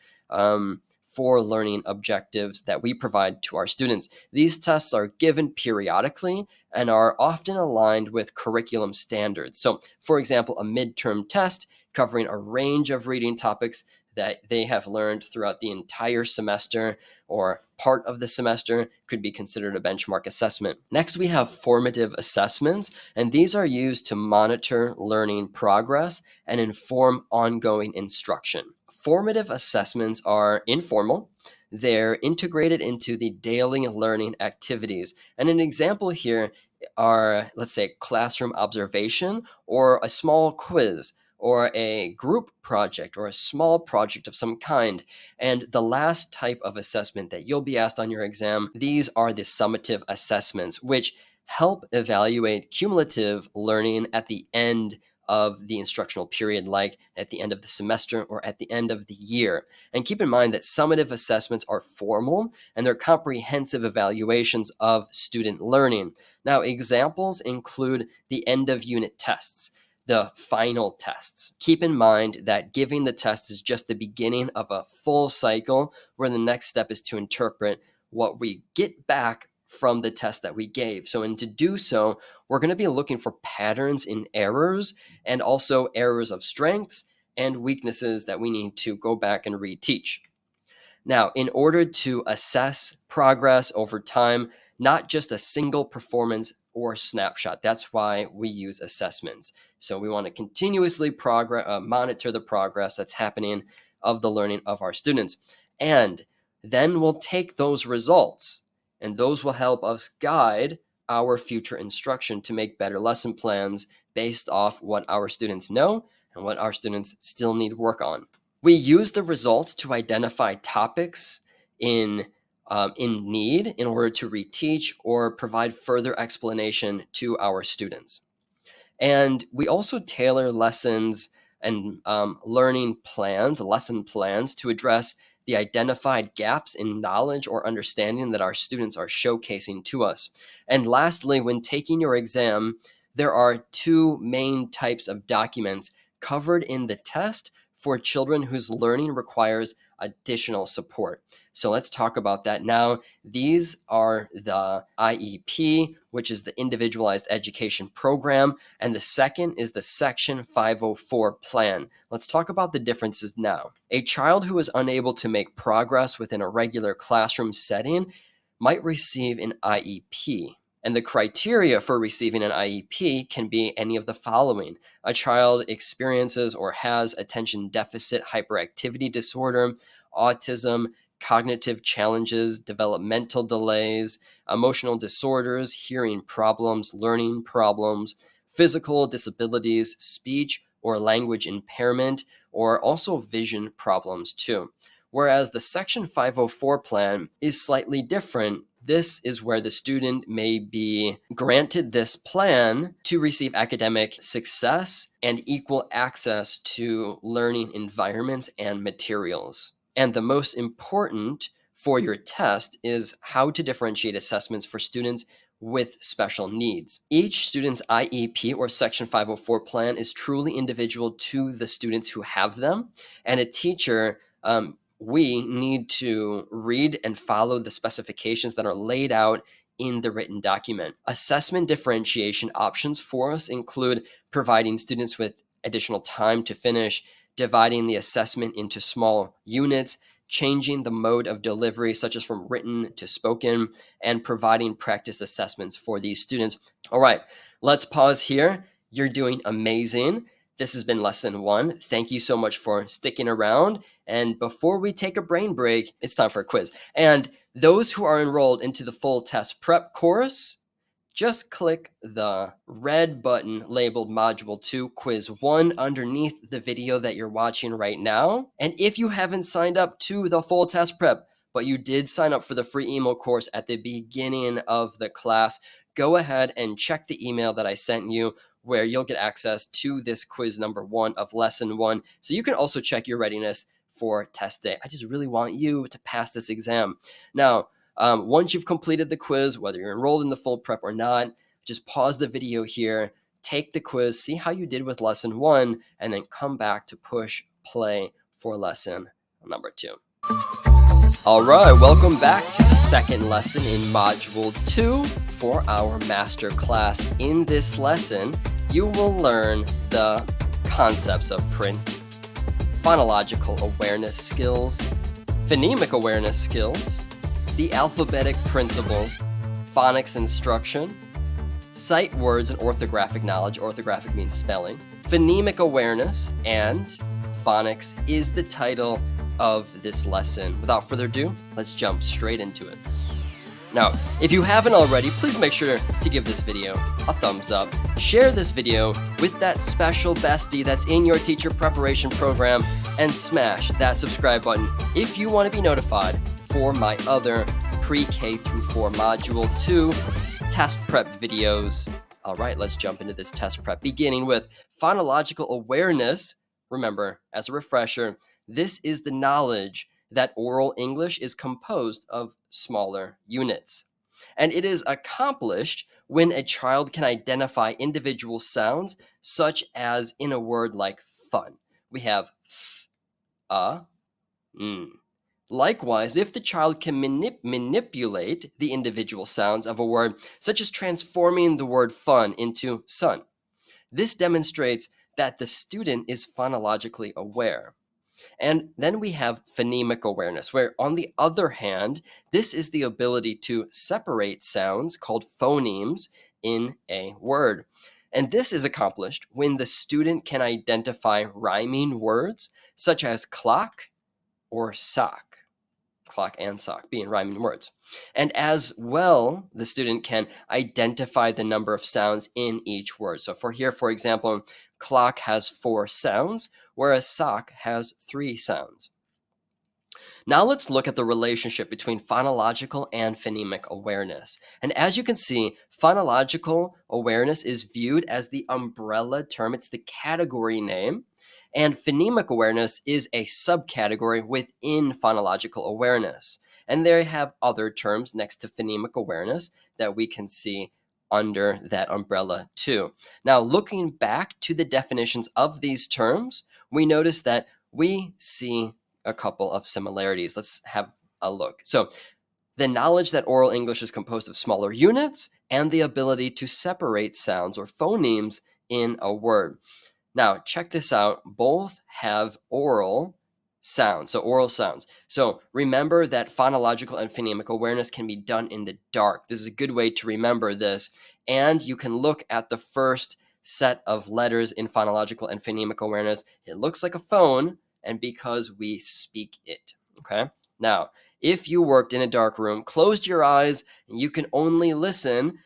for learning objectives that we provide to our students. These tests are given periodically and are often aligned with curriculum standards. So, for example, a midterm test covering a range of reading topics that they have learned throughout the entire semester or part of the semester could be considered a benchmark assessment. Next, we have formative assessments, and these are used to monitor learning progress and inform ongoing instruction. Formative assessments are informal. They're integrated into the daily learning activities. And an example here are, let's say, classroom observation or a small quiz or a group project or a small project of some kind. And the last type of assessment that you'll be asked on your exam, these are the summative assessments, which help evaluate cumulative learning at the end of the instructional period, like at the end of the semester or at the end of the year. And keep in mind that summative assessments are formal and they're comprehensive evaluations of student learning. Now, examples include the end of unit tests, the final tests. Keep in mind that giving the test is just the beginning of a full cycle where the next step is to interpret what we get back from the test that we gave. So, and to do so, we're going to be looking for patterns in errors and also errors of strengths and weaknesses that we need to go back and reteach. Now, in order to assess progress over time, not just a single performance or snapshot, that's why we use assessments. So we want to continuously monitor the progress that's happening of the learning of our students. And then we'll take those results, and those will help us guide our future instruction to make better lesson plans based off what our students know and what our students still need work on. We use the results to identify topics in need in order to reteach or provide further explanation to our students. And we also tailor lessons and learning plans, lesson plans, to address the identified gaps in knowledge or understanding that our students are showcasing to us. And lastly, when taking your exam, there are two main types of documents covered in the test for children whose learning requires additional support. So let's talk about that now. These are the IEP, which is the Individualized Education Program, and the second is the Section 504 plan. Let's talk about the differences now. A child who is unable to make progress within a regular classroom setting might receive an IEP. And the criteria for receiving an IEP can be any of the following. A child experiences or has attention deficit hyperactivity disorder, autism, cognitive challenges, developmental delays, emotional disorders, hearing problems, learning problems, physical disabilities, speech or language impairment, or also vision problems too. Whereas the Section 504 plan is slightly different. This is where the student may be granted this plan to receive academic success and equal access to learning environments and materials. And the most important for your test is how to differentiate assessments for students with special needs. Each student's IEP or Section 504 plan is truly individual to the students who have them, and a teacher we need to read and follow the specifications that are laid out in the written document. Assessment differentiation options for us include providing students with additional time to finish, dividing the assessment into small units, changing the mode of delivery, such as from written to spoken, and providing practice assessments for these students. All right, let's pause here. You're doing amazing. This has been lesson 1. Thank you so much for sticking around. And before we take a brain break, it's time for a quiz. And those who are enrolled into the full test prep course, just click the red button labeled Module 2 Quiz 1 underneath the video that you're watching right now. And if you haven't signed up to the full test prep, but you did sign up for the free email course at the beginning of the class, go ahead and check the email that I sent you where you'll get access to this quiz number 1 of lesson 1. So you can also check your readiness for test day. I just really want you to pass this exam. Now, once you've completed the quiz, whether you're enrolled in the full prep or not, just pause the video here, take the quiz, see how you did with lesson 1, and then come back to push play for lesson number 2. All right, welcome back to the second lesson in Module 2 for our master class. In this lesson, you will learn the concepts of print, phonological awareness skills, phonemic awareness skills, the alphabetic principle, phonics instruction, sight words and orthographic knowledge. Orthographic means spelling. Phonemic awareness and phonics is the title of this lesson. Without further ado, let's jump straight into it. Now, if you haven't already, please make sure to give this video a thumbs up. Share this video with that special bestie that's in your teacher preparation program, and smash that subscribe button if you want to be notified for my other pre-K through 4 Module 2 test prep videos. All right, let's jump into this test prep, beginning with phonological awareness. Remember, as a refresher, this is the knowledge that oral English is composed of smaller units. And it is accomplished when a child can identify individual sounds, such as in a word like fun. We have f, n. Likewise, if the child can manipulate the individual sounds of a word, such as transforming the word fun into sun, this demonstrates that the student is phonologically aware. And then we have phonemic awareness, where on the other hand, this is the ability to separate sounds called phonemes in a word. And this is accomplished when the student can identify rhyming words such as clock or sock. Clock and sock being rhyming words. And as well, the student can identify the number of sounds in each word. So for here, for example, clock has 4 sounds, whereas sock has 3 sounds. Now let's look at the relationship between phonological and phonemic awareness. And as you can see, phonological awareness is viewed as the umbrella term. It's the category name. And phonemic awareness is a subcategory within phonological awareness. And they have other terms next to phonemic awareness that we can see under that umbrella too. Now, looking back to the definitions of these terms, we notice that we see a couple of similarities. Let's have a look. So, the knowledge that oral English is composed of smaller units and the ability to separate sounds or phonemes in a word. Now, check this out. Both have oral sounds, so oral sounds. So remember that phonological and phonemic awareness can be done in the dark. This is a good way to remember this. And you can look at the first set of letters in phonological and phonemic awareness. It looks like a phone, and because we speak it, okay? Now, if you worked in a dark room, closed your eyes, and you can only listen,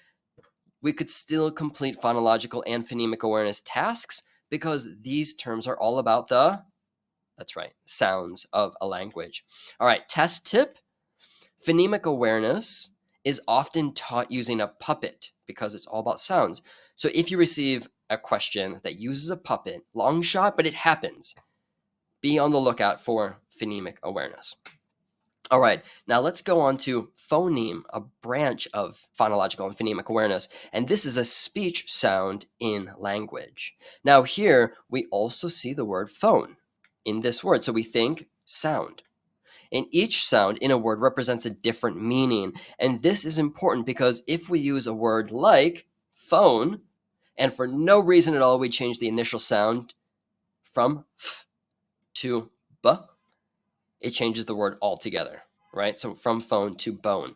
we could still complete phonological and phonemic awareness tasks, because these terms are all about that's right, sounds of a language. All right, test tip. Phonemic awareness is often taught using a puppet because it's all about sounds. So if you receive a question that uses a puppet, long shot, but it happens, be on the lookout for phonemic awareness. All right, now let's go on to phoneme, a branch of phonological and phonemic awareness. And this is a speech sound in language. Now here, we also see the word phone in this word. So we think sound. And each sound in a word represents a different meaning. And this is important because if we use a word like phone, and for no reason at all we change the initial sound from f to b, it changes the word altogether, right? So from phone to bone.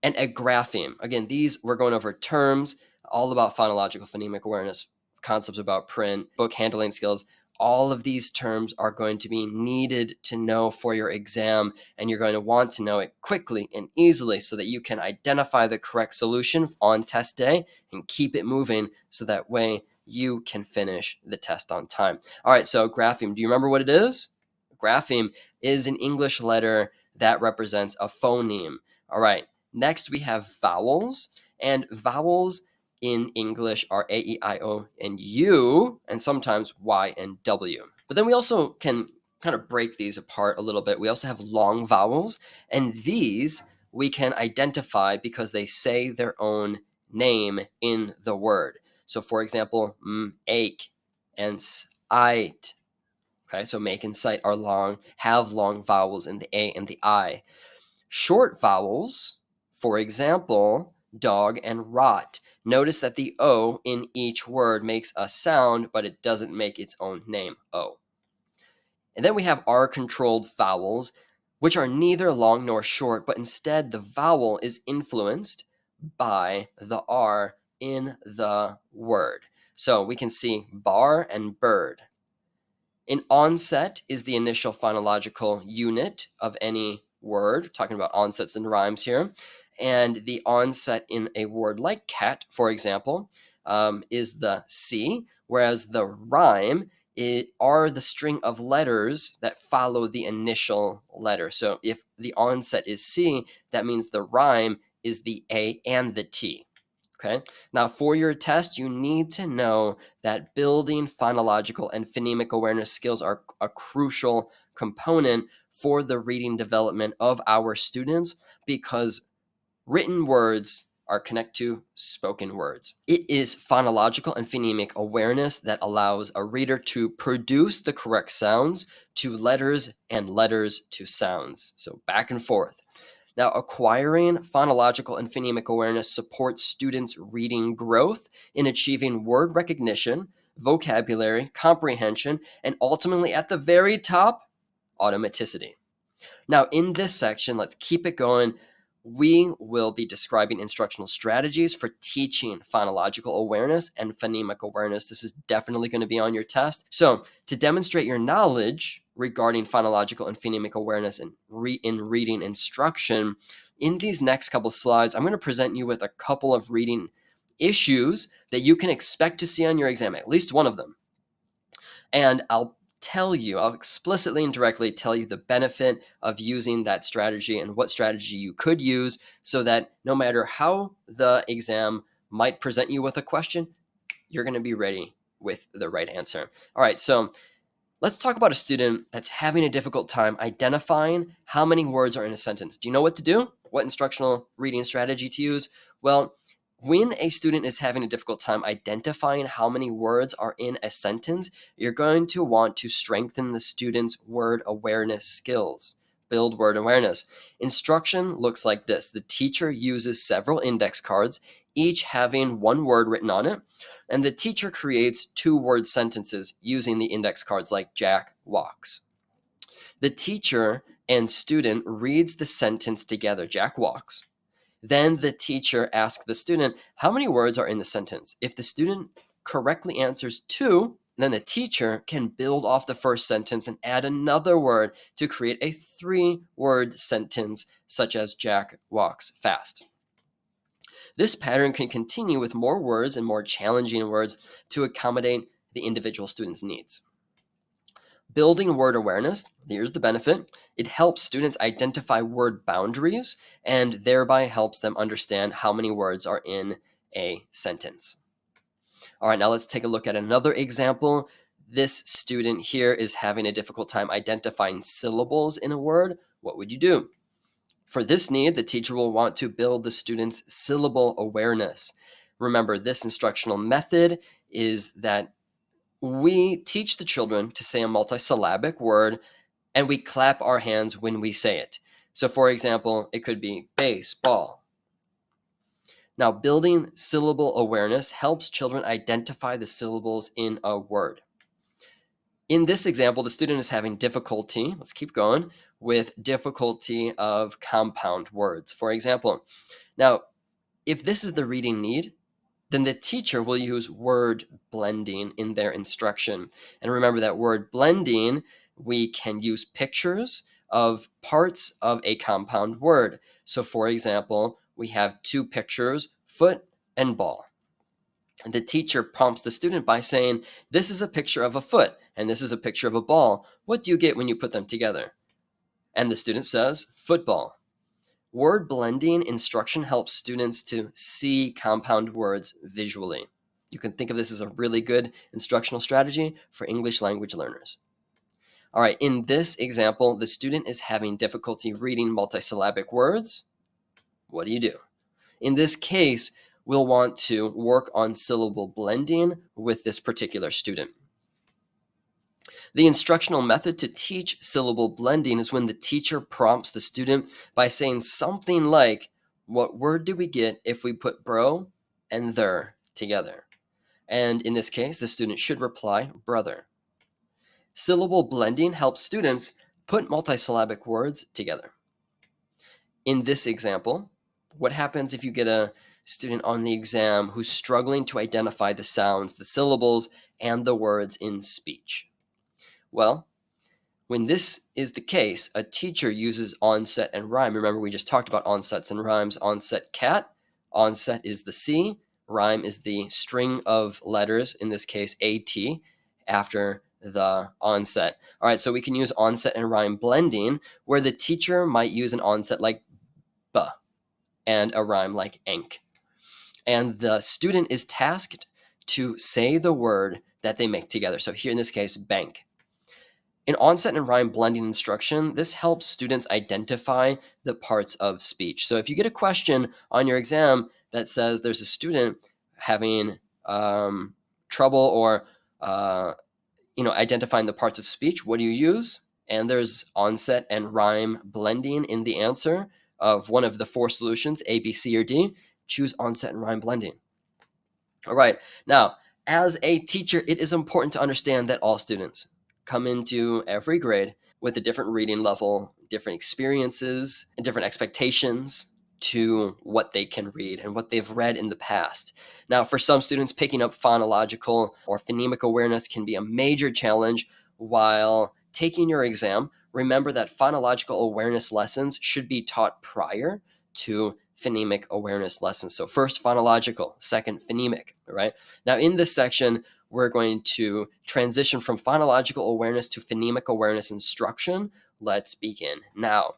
And a grapheme. Again, these we're going over terms all about phonological phonemic awareness, concepts about print, book handling skills. All of these terms are going to be needed to know for your exam, and you're going to want to know it quickly and easily so that you can identify the correct solution on test day and keep it moving so that way you can finish the test on time. All right, so grapheme. Do you remember what it is? Grapheme is an English letter that represents a phoneme. All right. Next, we have vowels, and vowels in English are A, E, I, O, and U, and sometimes Y and W. But then we also can kind of break these apart a little bit. We also have long vowels, and these we can identify because they say their own name in the word. So, for example, ache and sight. Okay, so make and sight are long, have long vowels in the A and the I. Short vowels, for example, dog and rot. Notice that the O in each word makes a sound, but it doesn't make its own name, O. And then we have R-controlled vowels, which are neither long nor short, but instead the vowel is influenced by the R in the word. So we can see bar and bird. An onset is the initial phonological unit of any word, talking about onsets and rhymes here. And the onset in a word like cat, for example, is the C, whereas the rhyme are the string of letters that follow the initial letter. So if the onset is C, that means the rhyme is the A and the T. Okay. Now, for your test, you need to know that building phonological and phonemic awareness skills are a crucial component for the reading development of our students because written words are connected to spoken words. It is phonological and phonemic awareness that allows a reader to produce the correct sounds to letters and letters to sounds. So back and forth. Now, acquiring phonological and phonemic awareness supports students' reading growth in achieving word recognition, vocabulary, comprehension, and ultimately at the very top, automaticity. Now, in this section, let's keep it going. We will be describing instructional strategies for teaching phonological awareness and phonemic awareness. This is definitely going to be on your test. So, to demonstrate your knowledge regarding phonological and phonemic awareness in reading instruction, in these next couple slides, I'm going to present you with a couple of reading issues that you can expect to see on your exam, at least one of them. And I'll explicitly and directly tell you the benefit of using that strategy and what strategy you could use so that no matter how the exam might present you with a question, you're going to be ready with the right answer. All right, so let's talk about a student that's having a difficult time identifying how many words are in a sentence. Do you know what to do? What instructional reading strategy to use? Well, when a student is having a difficult time identifying how many words are in a sentence, you're going to want to strengthen the student's word awareness skills. Build word awareness. Instruction looks like this. The teacher uses several index cards, each having one word written on it, and the teacher creates two-word sentences using the index cards like Jack walks. The teacher and student reads the sentence together, Jack walks. Then the teacher asks the student, how many words are in the sentence? If the student correctly answers 2, then the teacher can build off the first sentence and add another word to create a 3-word sentence, such as Jack walks fast. This pattern can continue with more words and more challenging words to accommodate the individual student's needs. Building word awareness, here's the benefit. It helps students identify word boundaries and thereby helps them understand how many words are in a sentence. All right, now let's take a look at another example. This student here is having a difficult time identifying syllables in a word. What would you do? For this need, the teacher will want to build the student's syllable awareness. Remember, this instructional method is that we teach the children to say a multisyllabic word and we clap our hands when we say it. So for example, it could be baseball. Now, building syllable awareness helps children identify the syllables in a word. In this example, the student is having difficulty, let's keep going, with difficulty of compound words. For example, now, if this is the reading need, then the teacher will use word blending in their instruction. And remember that word blending, we can use pictures of parts of a compound word. So for example, we have two pictures, foot and ball. And the teacher prompts the student by saying, this is a picture of a foot and this is a picture of a ball. What do you get when you put them together? And the student says, football. Word blending instruction helps students to see compound words visually. You can think of this as a really good instructional strategy for English language learners. All right, in this example, the student is having difficulty reading multisyllabic words. What do you do? In this case, we'll want to work on syllable blending with this particular student. The instructional method to teach syllable blending is when the teacher prompts the student by saying something like, what word do we get if we put bro and there together? And in this case, the student should reply, brother. Syllable blending helps students put multisyllabic words together. In this example, what happens if you get a student on the exam who's struggling to identify the sounds, the syllables, and the words in speech? Well, when this is the case, a teacher uses onset and rhyme. Remember, we just talked about onsets and rhymes. Onset cat, onset is the C, rhyme is the string of letters, in this case AT, after the onset. All right, so we can use onset and rhyme blending, where the teacher might use an onset like B and a rhyme like enk. And the student is tasked to say the word that they make together. So here in this case, bank. In onset and rhyme blending instruction, this helps students identify the parts of speech. So if you get a question on your exam that says there's a student having trouble or identifying the parts of speech, what do you use? And there's onset and rhyme blending in the answer of one of the four solutions, A, B, C, or D. Choose onset and rhyme blending. All right, now, as a teacher, it is important to understand that all students come into every grade with a different reading level, different experiences, and different expectations to what they can read and what they've read in the past. Now, for some students, picking up phonological or phonemic awareness can be a major challenge. While taking your exam, remember that phonological awareness lessons should be taught prior to phonemic awareness lessons. So first phonological, second phonemic, all right? Now in this section, we're going to transition from phonological awareness to phonemic awareness instruction. Let's begin now.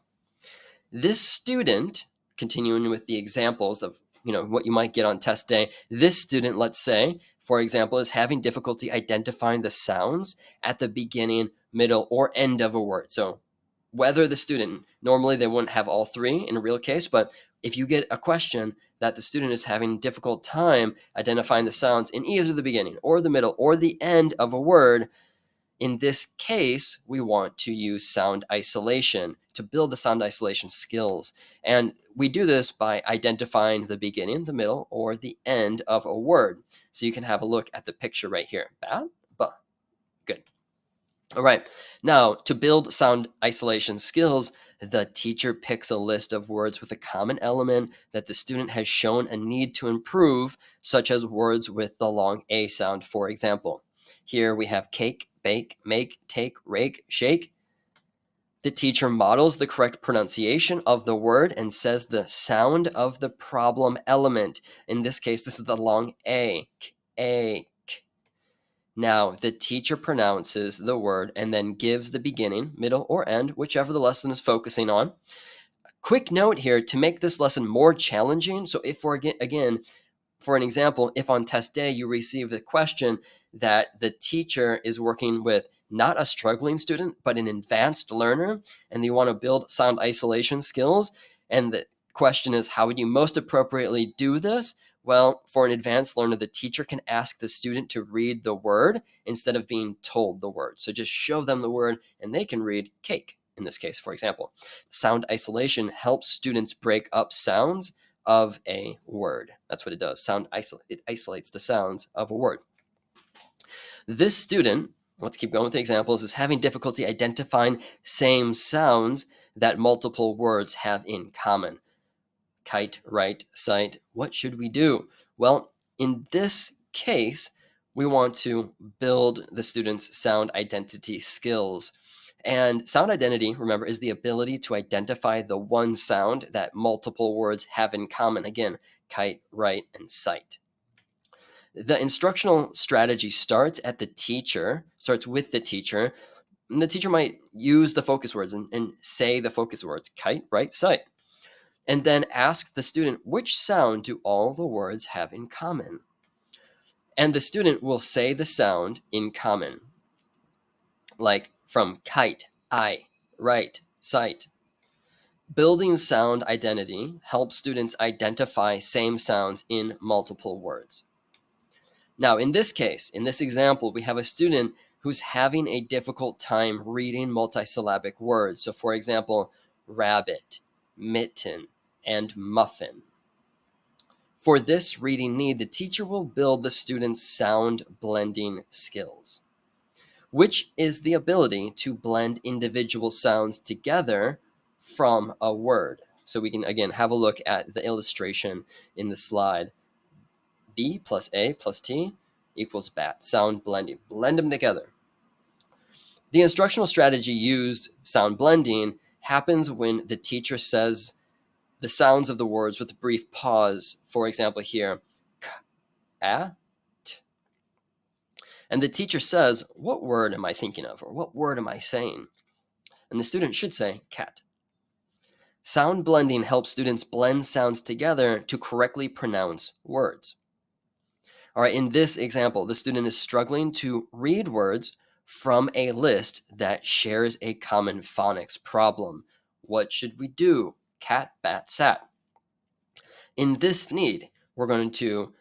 This student, continuing with the examples of what you might get on test day, this student, let's say, for example, is having difficulty identifying the sounds at the beginning, middle, or end of a word. So whether the student, normally they wouldn't have all three in a real case, but if you get a question that the student is having a difficult time identifying the sounds in either the beginning or the middle or the end of a word, in this case, we want to use sound isolation to build the sound isolation skills. And we do this by identifying the beginning, the middle, or the end of a word. So you can have a look at the picture right here. Ba, ba. Good. All right, now to build sound isolation skills, the teacher picks a list of words with a common element that the student has shown a need to improve, such as words with the long A sound, for example. Here we have cake, bake, make, take, rake, shake. The teacher models the correct pronunciation of the word and says the sound of the problem element. In this case, this is the long A, A. Now, the teacher pronounces the word and then gives the beginning, middle, or end, whichever the lesson is focusing on. Quick note here to make this lesson more challenging. So if for an example, if on test day you receive a question that the teacher is working with not a struggling student, but an advanced learner, and you want to build sound isolation skills, and the question is, how would you most appropriately do this? Well, for an advanced learner, the teacher can ask the student to read the word instead of being told the word. So just show them the word and they can read cake in this case, for example. Sound isolation helps students break up sounds of a word. That's what it does. It isolates the sounds of a word. This student, let's keep going with the examples, is having difficulty identifying same sounds that multiple words have in common. Kite, write, cite. What should we do? Well, in this case, we want to build the student's sound identity skills. And sound identity, remember, is the ability to identify the one sound that multiple words have in common. Again, kite, write, and cite. The instructional strategy starts with the teacher, and the teacher might use the focus words and say the focus words, kite, write, cite, and then ask the student, which sound do all the words have in common? And the student will say the sound in common, like from kite, I, write, cite. Building sound identity helps students identify same sounds in multiple words. Now, in this case, in this example, we have a student who's having a difficult time reading multisyllabic words. So, for example, rabbit, mitten, and muffin. For this reading need, the teacher will build the student's sound blending skills, which is the ability to blend individual sounds together from a word. So we can, again, have a look at the illustration in the slide. B plus A plus T equals bat. Sound blending. Blend them together. The instructional strategy used, sound blending, happens when the teacher says the sounds of the words with a brief pause. For example, here, k, a, t. And the teacher says, what word am I thinking of? Or what word am I saying? And the student should say, cat. Sound blending helps students blend sounds together to correctly pronounce words. All right, in this example, the student is struggling to read words from a list that shares a common phonics problem. What should we do? Cat, bat, sat. In this need, we're going to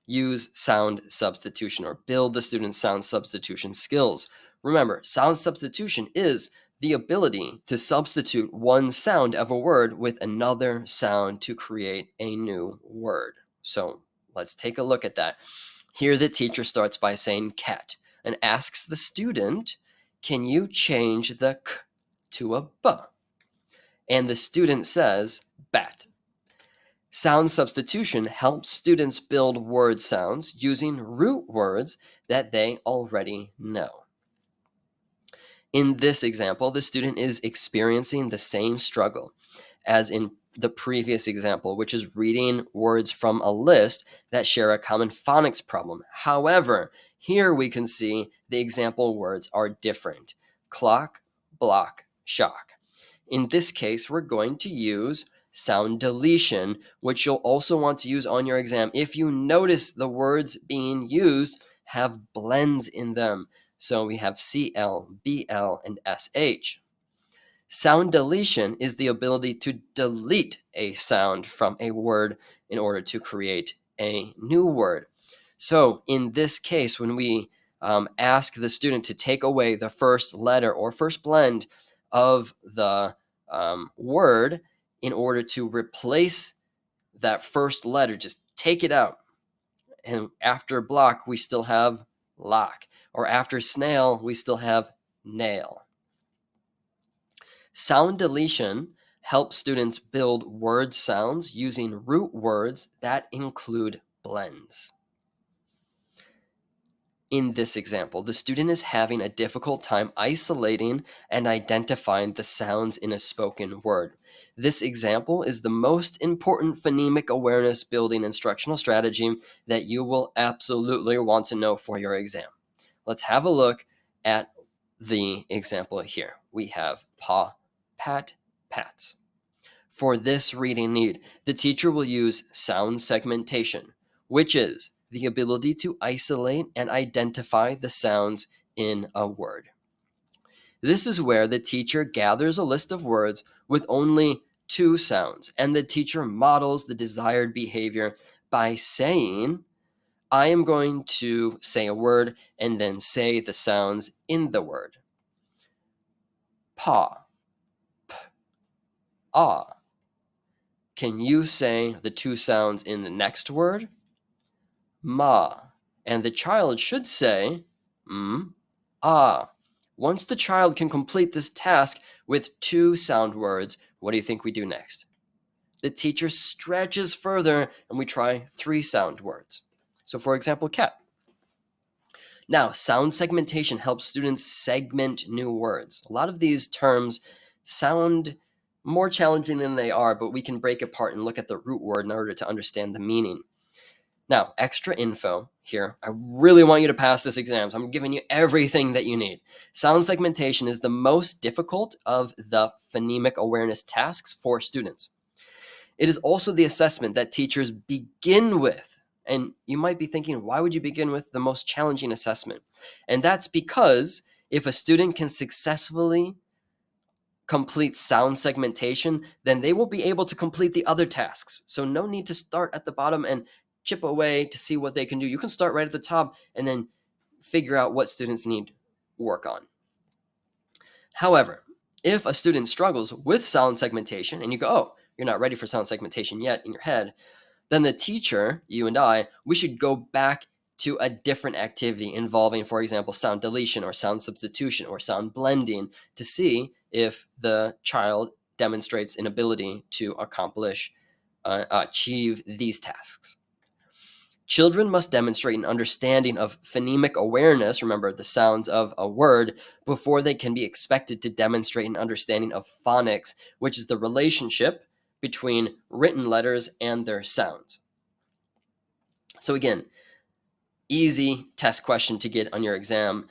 use sound substitution or build the student's sound substitution skills. Remember, sound substitution is the ability to substitute one sound of a word with another sound to create a new word. So let's take a look at that. Here, the teacher starts by saying cat and asks the student, can you change the k to a b? And the student says bat. Sound substitution helps students build word sounds using root words that they already know. In this example, the student is experiencing the same struggle as in the previous example, which is reading words from a list that share a common phonics problem. However, here we can see the example words are different. Clock, block, shock. In this case, we're going to use sound deletion, which you'll also want to use on your exam if you notice the words being used have blends in them. So we have CL, BL, and SH. Sound deletion is the ability to delete a sound from a word in order to create a new word. So in this case, when we ask the student to take away the first letter or first blend of the word in order to replace that first letter, just take it out. And after block, we still have lock. Or after snail, we still have nail. Sound deletion helps students build word sounds using root words that include blends. In this example, the student is having a difficult time isolating and identifying the sounds in a spoken word. This example is the most important phonemic awareness building instructional strategy that you will absolutely want to know for your exam. Let's have a look at the example here. We have paw, pat, pats. For this reading need, the teacher will use sound segmentation, which is the ability to isolate and identify the sounds in a word. This is where the teacher gathers a list of words with only two sounds, and the teacher models the desired behavior by saying, I am going to say a word and then say the sounds in the word. Pa, p, ah. Can you say the two sounds in the next word? Ma. And the child should say, ah. Once the child can complete this task with two sound words, what do you think we do next? The teacher stretches further and we try three sound words. So for example, cat. Now, sound segmentation helps students segment new words. A lot of these terms sound more challenging than they are, but we can break apart and look at the root word in order to understand the meaning. Now, extra info here. I really want you to pass this exam, so I'm giving you everything that you need. Sound segmentation is the most difficult of the phonemic awareness tasks for students. It is also the assessment that teachers begin with. And you might be thinking, why would you begin with the most challenging assessment? And that's because if a student can successfully complete sound segmentation, then they will be able to complete the other tasks. So no need to start at the bottom and chip away to see what they can do. You can start right at the top and then figure out what students need work on. However, if a student struggles with sound segmentation and you go, oh, you're not ready for sound segmentation yet in your head, then the teacher, you and I, we should go back to a different activity involving, for example, sound deletion or sound substitution or sound blending to see if the child demonstrates an ability to achieve these tasks. Children must demonstrate an understanding of phonemic awareness, remember the sounds of a word, before they can be expected to demonstrate an understanding of phonics, which is the relationship between written letters and their sounds. So again, easy test question to get on your exam,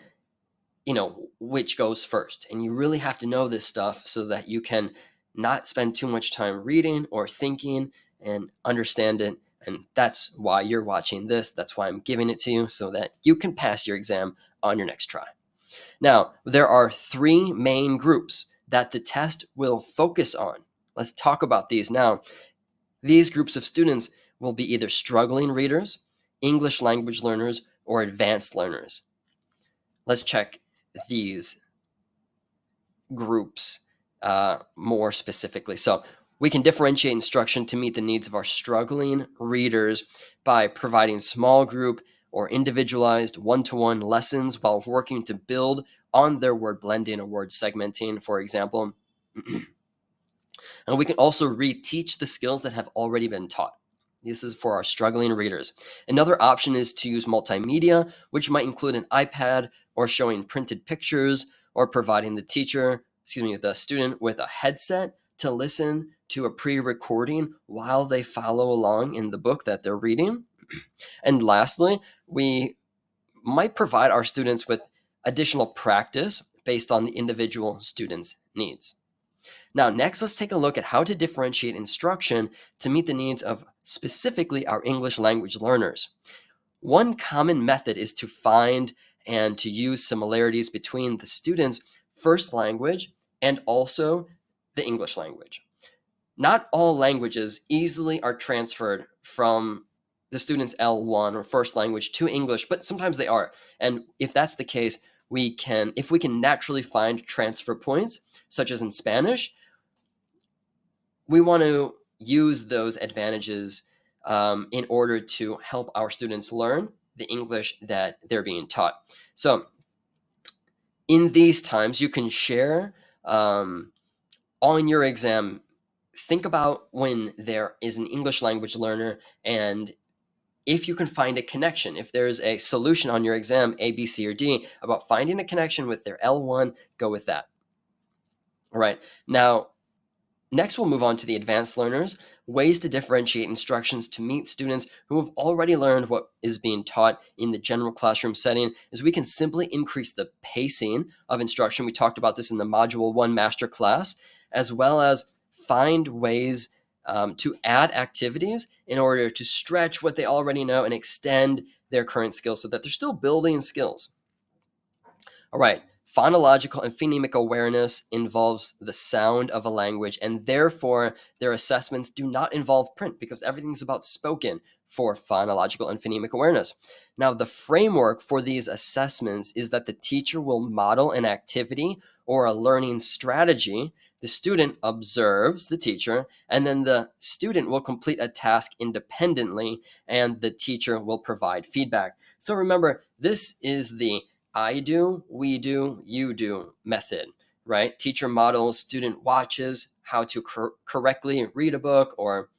which goes first. And you really have to know this stuff so that you can not spend too much time reading or thinking and understand it. And that's why you're watching this. That's why I'm giving it to you so that you can pass your exam on your next try. Now, there are three main groups that the test will focus on. Let's talk about these now. These groups of students will be either struggling readers, English language learners, or advanced learners. Let's check these groups more specifically. So we can differentiate instruction to meet the needs of our struggling readers by providing small group or individualized one-to-one lessons while working to build on their word blending or word segmenting, for example. And we can also reteach the skills that have already been taught. This is for our struggling readers. Another option is to use multimedia, which might include an iPad or showing printed pictures or providing the student with a headset to listen to a pre-recording while they follow along in the book that they're reading. And lastly, we might provide our students with additional practice based on the individual student's needs. Now, next, let's take a look at how to differentiate instruction to meet the needs of specifically our English language learners. One common method is to find and to use similarities between the student's first language and also the English language. Not all languages easily are transferred from the student's L1 or first language to English, but sometimes they are. And if that's the case, if we can naturally find transfer points, such as in Spanish, we want to use those advantages in order to help our students learn the English that they're being taught. So in these times, you can share on your exam, think about when there is an English language learner and if you can find a connection, if there's a solution on your exam, A, B, C, or D, about finding a connection with their L1, go with that. All right. Now, next, we'll move on to the advanced learners, ways to differentiate instructions to meet students who have already learned what is being taught in the general classroom setting, is we can simply increase the pacing of instruction. We talked about this in the Module 1 master class, as well as find ways to add activities in order to stretch what they already know and extend their current skills so that they're still building skills. All right. Phonological and phonemic awareness involves the sound of a language, and therefore their assessments do not involve print because everything's about spoken. for phonological and phonemic awareness. Now, the framework for these assessments is that the teacher will model an activity or a learning strategy. The student observes the teacher, and then the student will complete a task independently, and the teacher will provide feedback. So remember, this is the I do, we do, you do method, right? Teacher models, student watches how to correctly read a book, or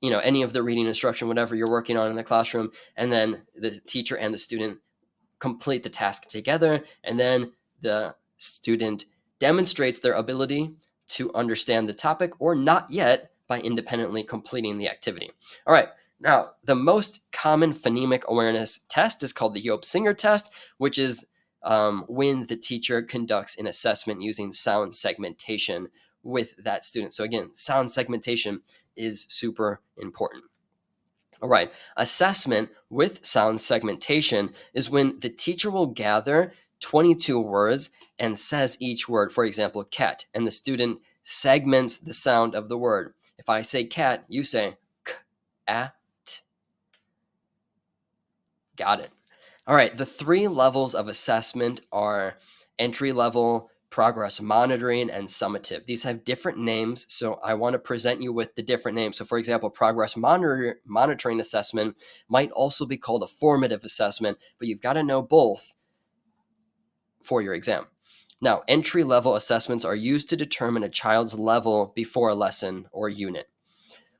any of the reading instruction, whatever you're working on in the classroom, and then the teacher and the student complete the task together, and then the student demonstrates their ability to understand the topic or not yet by independently completing the activity. All right, now the most common phonemic awareness test is called the Yop-Singer test, which is when the teacher conducts an assessment using sound segmentation with that student. So again, sound segmentation is super important. All right, assessment with sound segmentation is when the teacher will gather 22 words and says each word, for example, cat, and the student segments the sound of the word. If I say cat, you say k, a, t. Got it. All right, the 3 levels of assessment are entry level, progress monitoring, and summative. These have different names, so I want to present you with the different names. So for example, progress monitoring assessment might also be called a formative assessment, but you've got to know both for your exam. Now, entry level assessments are used to determine a child's level before a lesson or unit.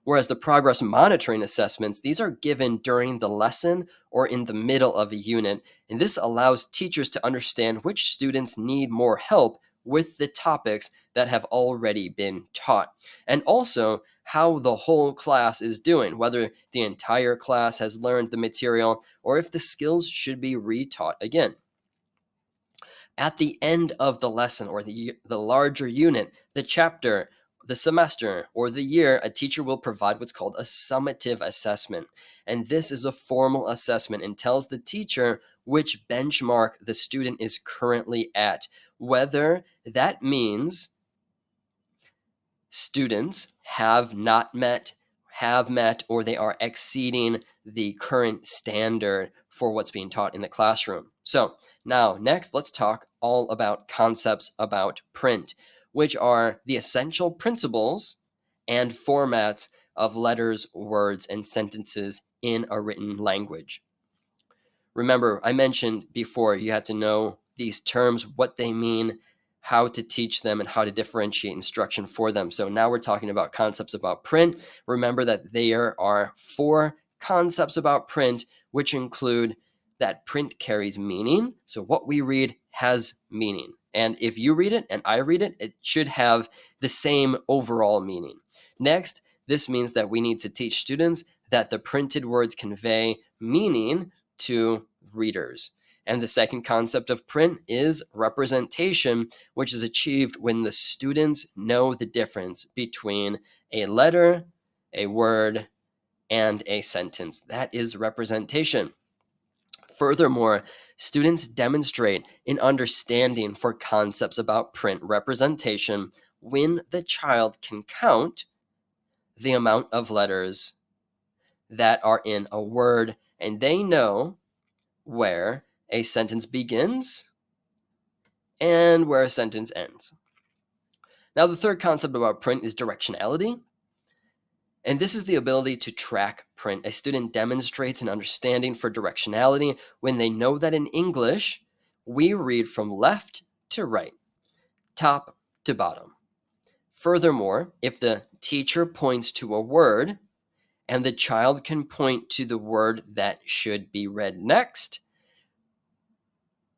Whereas the progress monitoring assessments, these are given during the lesson or in the middle of a unit, and this allows teachers to understand which students need more help with the topics that have already been taught, and also how the whole class is doing, whether the entire class has learned the material or if the skills should be retaught again. At the end of the lesson or the larger unit, the chapter, the semester, or the year, a teacher will provide what's called a summative assessment. And this is a formal assessment and tells the teacher which benchmark the student is currently at, whether that means students have not met, have met, or they are exceeding the current standard for what's being taught in the classroom. So now, next, let's talk all about concepts about print, which are the essential principles and formats of letters, words, and sentences in a written language. Remember, I mentioned before you had to know these terms, what they mean, how to teach them, and how to differentiate instruction for them. So now we're talking about concepts about print. Remember that there are 4 concepts about print, which include that print carries meaning. So what we read has meaning. And if you read it and I read it, it should have the same overall meaning. Next, this means that we need to teach students that the printed words convey meaning to readers. And the second concept of print is representation, which is achieved when the students know the difference between a letter, a word, and a sentence. That is representation. Furthermore, students demonstrate an understanding for concepts about print representation when the child can count the amount of letters that are in a word, and they know where a sentence begins and where a sentence ends. Now, the third concept about print is directionality. And this is the ability to track print. A student demonstrates an understanding for directionality when they know that in English, we read from left to right, top to bottom. Furthermore, if the teacher points to a word and the child can point to the word that should be read next,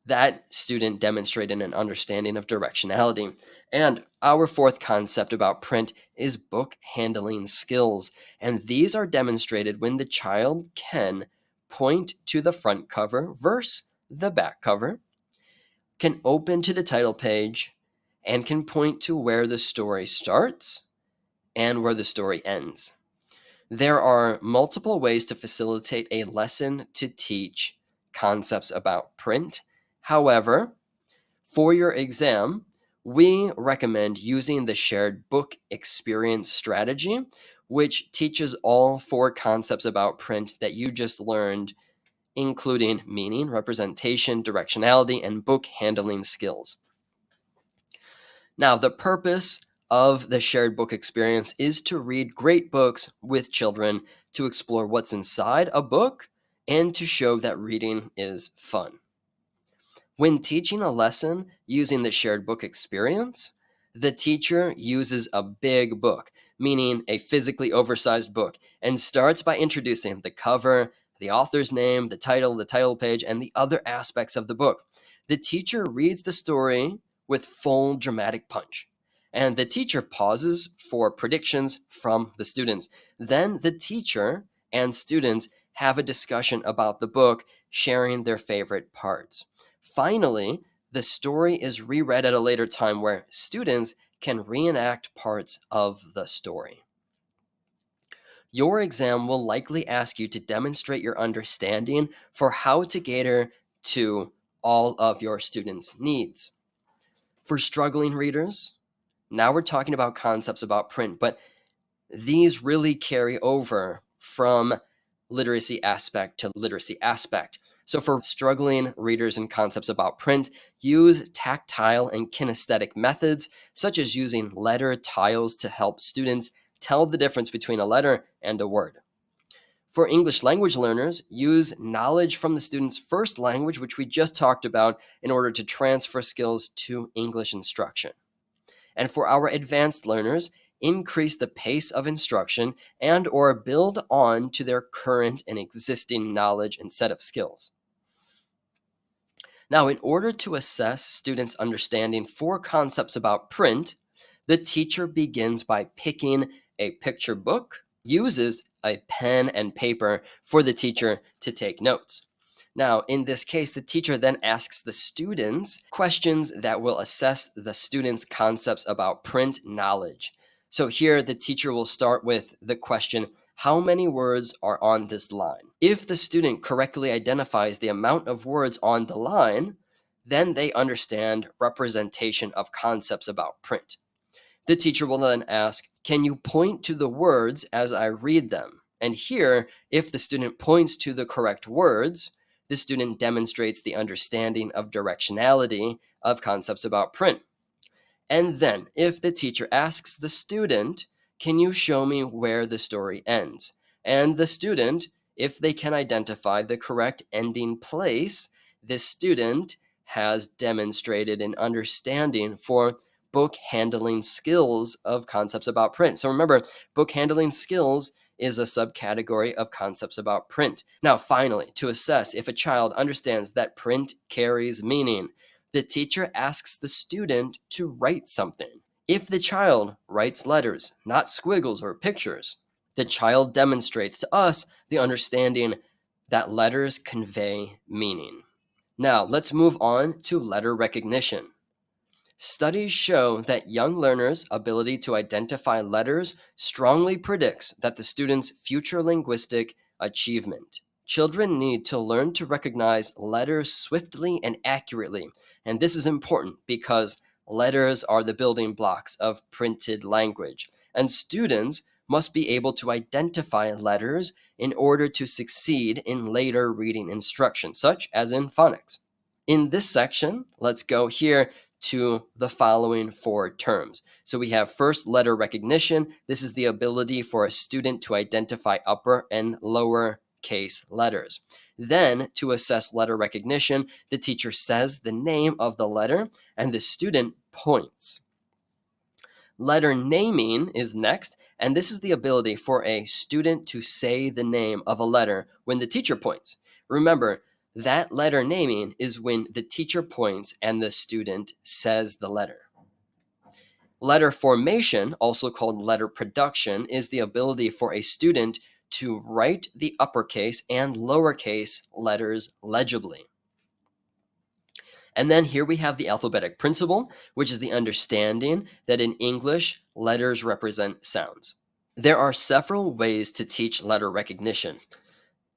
that student demonstrated an understanding of directionality. And our fourth concept about print is book handling skills. And these are demonstrated when the child can point to the front cover versus the back cover, can open to the title page, and can point to where the story starts and where the story ends. There are multiple ways to facilitate a lesson to teach concepts about print. However, for your exam, we recommend using the shared book experience strategy, which teaches all 4 concepts about print that you just learned, including meaning, representation, directionality, and book handling skills. Now, the purpose of the shared book experience is to read great books with children, to explore what's inside a book, and to show that reading is fun. When teaching a lesson using the shared book experience, the teacher uses a big book, meaning a physically oversized book, and starts by introducing the cover, the author's name, the title page, and the other aspects of the book. The teacher reads the story with full dramatic punch, and the teacher pauses for predictions from the students. Then the teacher and students have a discussion about the book, sharing their favorite parts. Finally, the story is reread at a later time where students can reenact parts of the story. Your exam will likely ask you to demonstrate your understanding for how to cater to all of your students' needs. For struggling readers, now we're talking about concepts about print, but these really carry over from literacy aspect to literacy aspect. So for struggling readers and concepts about print, use tactile and kinesthetic methods, such as using letter tiles to help students tell the difference between a letter and a word. For English language learners, use knowledge from the student's first language, which we just talked about, in order to transfer skills to English instruction. And for our advanced learners, increase the pace of instruction and or build on to their current and existing knowledge and set of skills. Now, in order to assess students' understanding for concepts about print, the teacher begins by picking a picture book, uses a pen and paper for the teacher to take notes. Now, in this case, the teacher then asks the students questions that will assess the students' concepts about print knowledge. So here, the teacher will start with the question, how many words are on this line? If the student correctly identifies the amount of words on the line, then they understand representation of concepts about print. The teacher will then ask, can you point to the words as I read them? And here, if the student points to the correct words, the student demonstrates the understanding of directionality of concepts about print. And then, if the teacher asks the student, can you show me where the story ends? And the student, if they can identify the correct ending place, the student has demonstrated an understanding for book handling skills of concepts about print. So remember, book handling skills is a subcategory of concepts about print. Now, finally, to assess if a child understands that print carries meaning, the teacher asks the student to write something. If the child writes letters, not squiggles or pictures, the child demonstrates to us the understanding that letters convey meaning. Now, let's move on to letter recognition. Studies show that young learners' ability to identify letters strongly predicts that the student's future linguistic achievement. Children need to learn to recognize letters swiftly and accurately, and this is important because letters are the building blocks of printed language, and students must be able to identify letters in order to succeed in later reading instruction, such as in phonics. In this section, let's go here to the following 4 terms. So we have first, letter recognition. This is the ability for a student to identify upper and lower case letters. Then, to assess letter recognition, the teacher says the name of the letter and the student points. Letter naming is next, and this is the ability for a student to say the name of a letter when the teacher points. Remember, that letter naming is when the teacher points and the student says the letter. Letter formation, also called letter production, is the ability for a student to write the uppercase and lowercase letters legibly. And then here we have the alphabetic principle, which is the understanding that in English, letters represent sounds. There are several ways to teach letter recognition.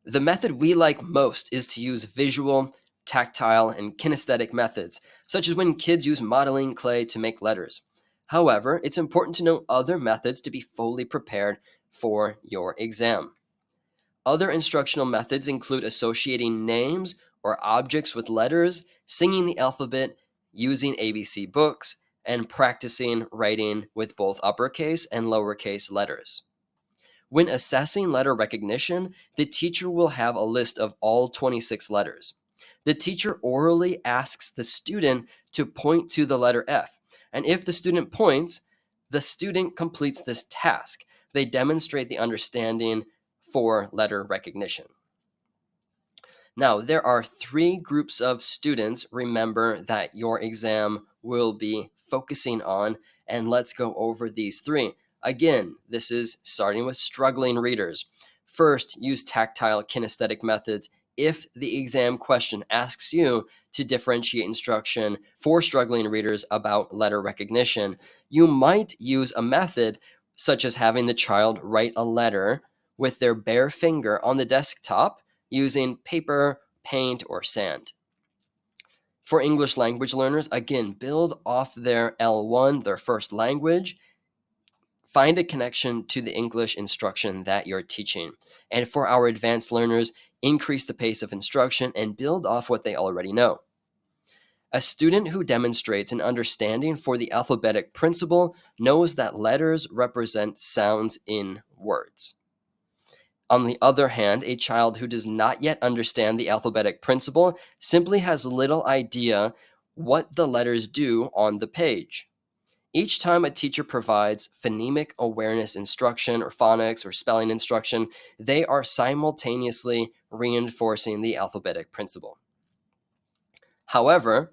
The method we like most is to use visual, tactile, and kinesthetic methods, such as when kids use modeling clay to make letters. However, it's important to know other methods to be fully prepared for your exam. Other instructional methods include associating names or objects with letters, singing the alphabet, using ABC books, and practicing writing with both uppercase and lowercase letters. When assessing letter recognition, the teacher will have a list of all 26 letters. The teacher orally asks the student to point to the letter F, and if the student points, the student completes this task. They demonstrate the understanding for letter recognition. Now, there are 3 groups of students, remember, that your exam will be focusing on, and let's go over these 3. Again, this is starting with struggling readers. First, use tactile kinesthetic methods if the exam question asks you to differentiate instruction for struggling readers about letter recognition. You might use a method such as having the child write a letter with their bare finger on the desktop using paper, paint, or sand. For English language learners, again, build off their L1, their first language. Find a connection to the English instruction that you're teaching. And for our advanced learners, increase the pace of instruction and build off what they already know. A student who demonstrates an understanding for the alphabetic principle knows that letters represent sounds in words. On the other hand, a child who does not yet understand the alphabetic principle simply has little idea what the letters do on the page. Each time a teacher provides phonemic awareness instruction or phonics or spelling instruction, they are simultaneously reinforcing the alphabetic principle. However,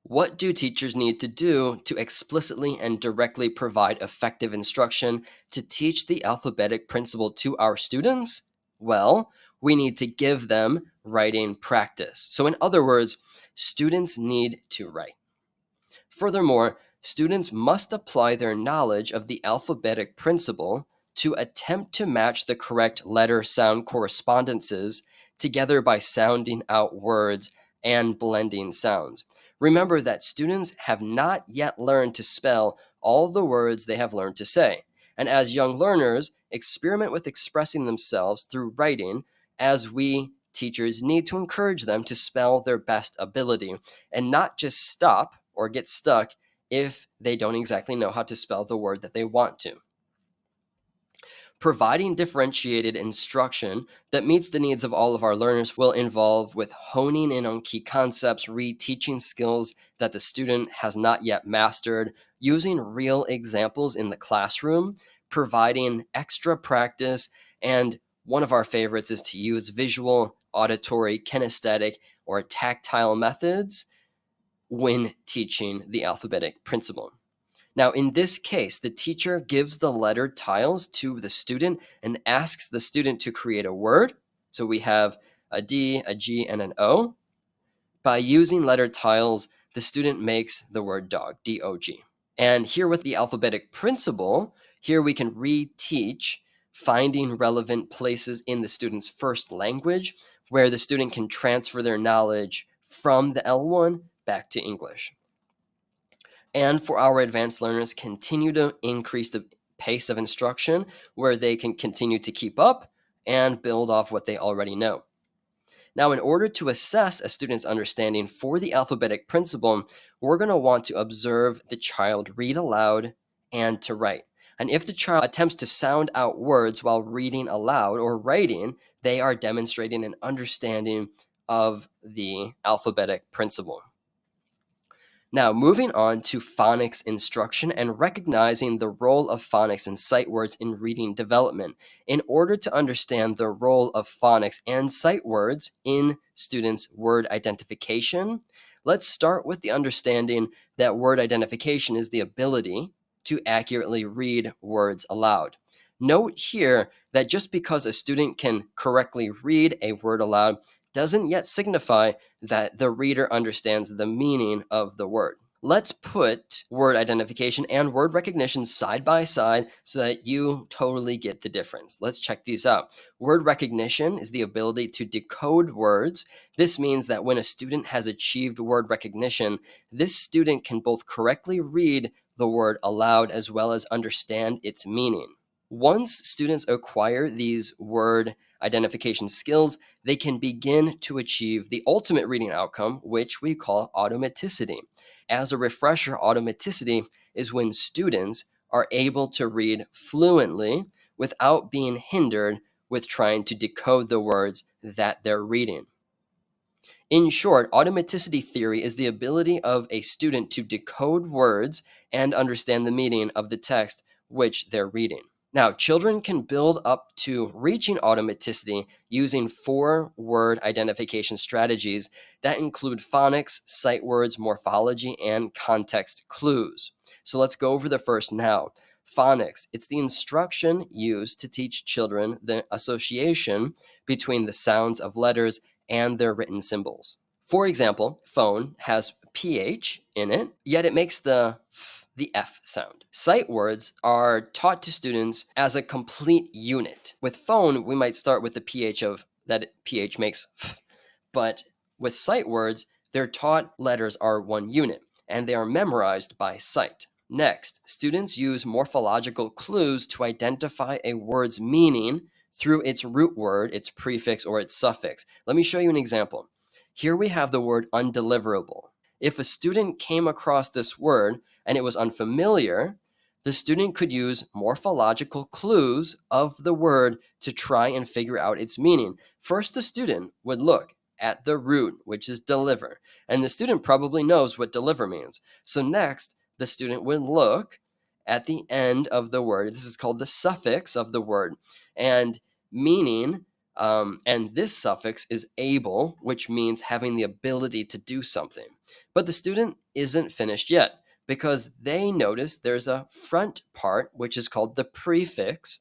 what do teachers need to do to explicitly and directly provide effective instruction to teach the alphabetic principle to our students? Well, we need to give them writing practice. So in other words, students need to write. Furthermore, students must apply their knowledge of the alphabetic principle to attempt to match the correct letter-sound correspondences together by sounding out words and blending sounds. Remember that students have not yet learned to spell all the words they have learned to say. And as young learners, experiment with expressing themselves through writing, as we teachers need to encourage them to spell their best ability and not just stop or get stuck if they don't exactly know how to spell the word that they want to. Providing differentiated instruction that meets the needs of all of our learners will involve with honing in on key concepts, reteaching skills that the student has not yet mastered, using real examples in the classroom, providing extra practice, and one of our favorites is to use visual, auditory, kinesthetic, or tactile methods when teaching the alphabetic principle. Now, in this case, the teacher gives the letter tiles to the student and asks the student to create a word. So we have a D, a G, and an O. By using letter tiles, the student makes the word dog, D-O-G. And here with the alphabetic principle, here we can reteach finding relevant places in the student's first language where the student can transfer their knowledge from the L1 back to English. And for our advanced learners, continue to increase the pace of instruction where they can continue to keep up and build off what they already know. Now, in order to assess a student's understanding for the alphabetic principle, we're going to want to observe the child read aloud and to write. And if the child attempts to sound out words while reading aloud or writing, they are demonstrating an understanding of the alphabetic principle. Now, moving on to phonics instruction and recognizing the role of phonics and sight words in reading development. In order to understand the role of phonics and sight words in students' word identification, let's start with the understanding that word identification is the ability to accurately read words aloud. Note here that just because a student can correctly read a word aloud doesn't yet signify that the reader understands the meaning of the word. Let's put word identification and word recognition side by side so that you totally get the difference. Let's check these out. Word recognition is the ability to decode words. This means that when a student has achieved word recognition, this student can both correctly read the word aloud as well as understand its meaning. Once students acquire these word identification skills, they can begin to achieve the ultimate reading outcome, which we call automaticity. As a refresher, automaticity is when students are able to read fluently without being hindered with trying to decode the words that they're reading. In short, automaticity theory is the ability of a student to decode words and understand the meaning of the text which they're reading. Now, children can build up to reaching automaticity using 4 word identification strategies that include phonics, sight words, morphology, and context clues. So let's go over the first now. Phonics. It's the instruction used to teach children the association between the sounds of letters and their written symbols. For example, phone has PH in it, yet it makes the F sound. Sight words are taught to students as a complete unit. With phone, we might start with the PH of that PH makes F, but with sight words, they're taught letters are one unit, and they are memorized by sight. Next, students use morphological clues to identify a word's meaning through its root word, its prefix, or its suffix. Let me show you an example. Here we have the word undeliverable. If a student came across this word and it was unfamiliar, the student could use morphological clues of the word to try and figure out its meaning. First, the student would look at the root, which is deliver, and the student probably knows what deliver means. So next, the student would look at the end of the word. This is called the suffix of the word, and meaning, and this suffix is able, which means having the ability to do something. But the student isn't finished yet because they notice there's a front part, which is called the prefix,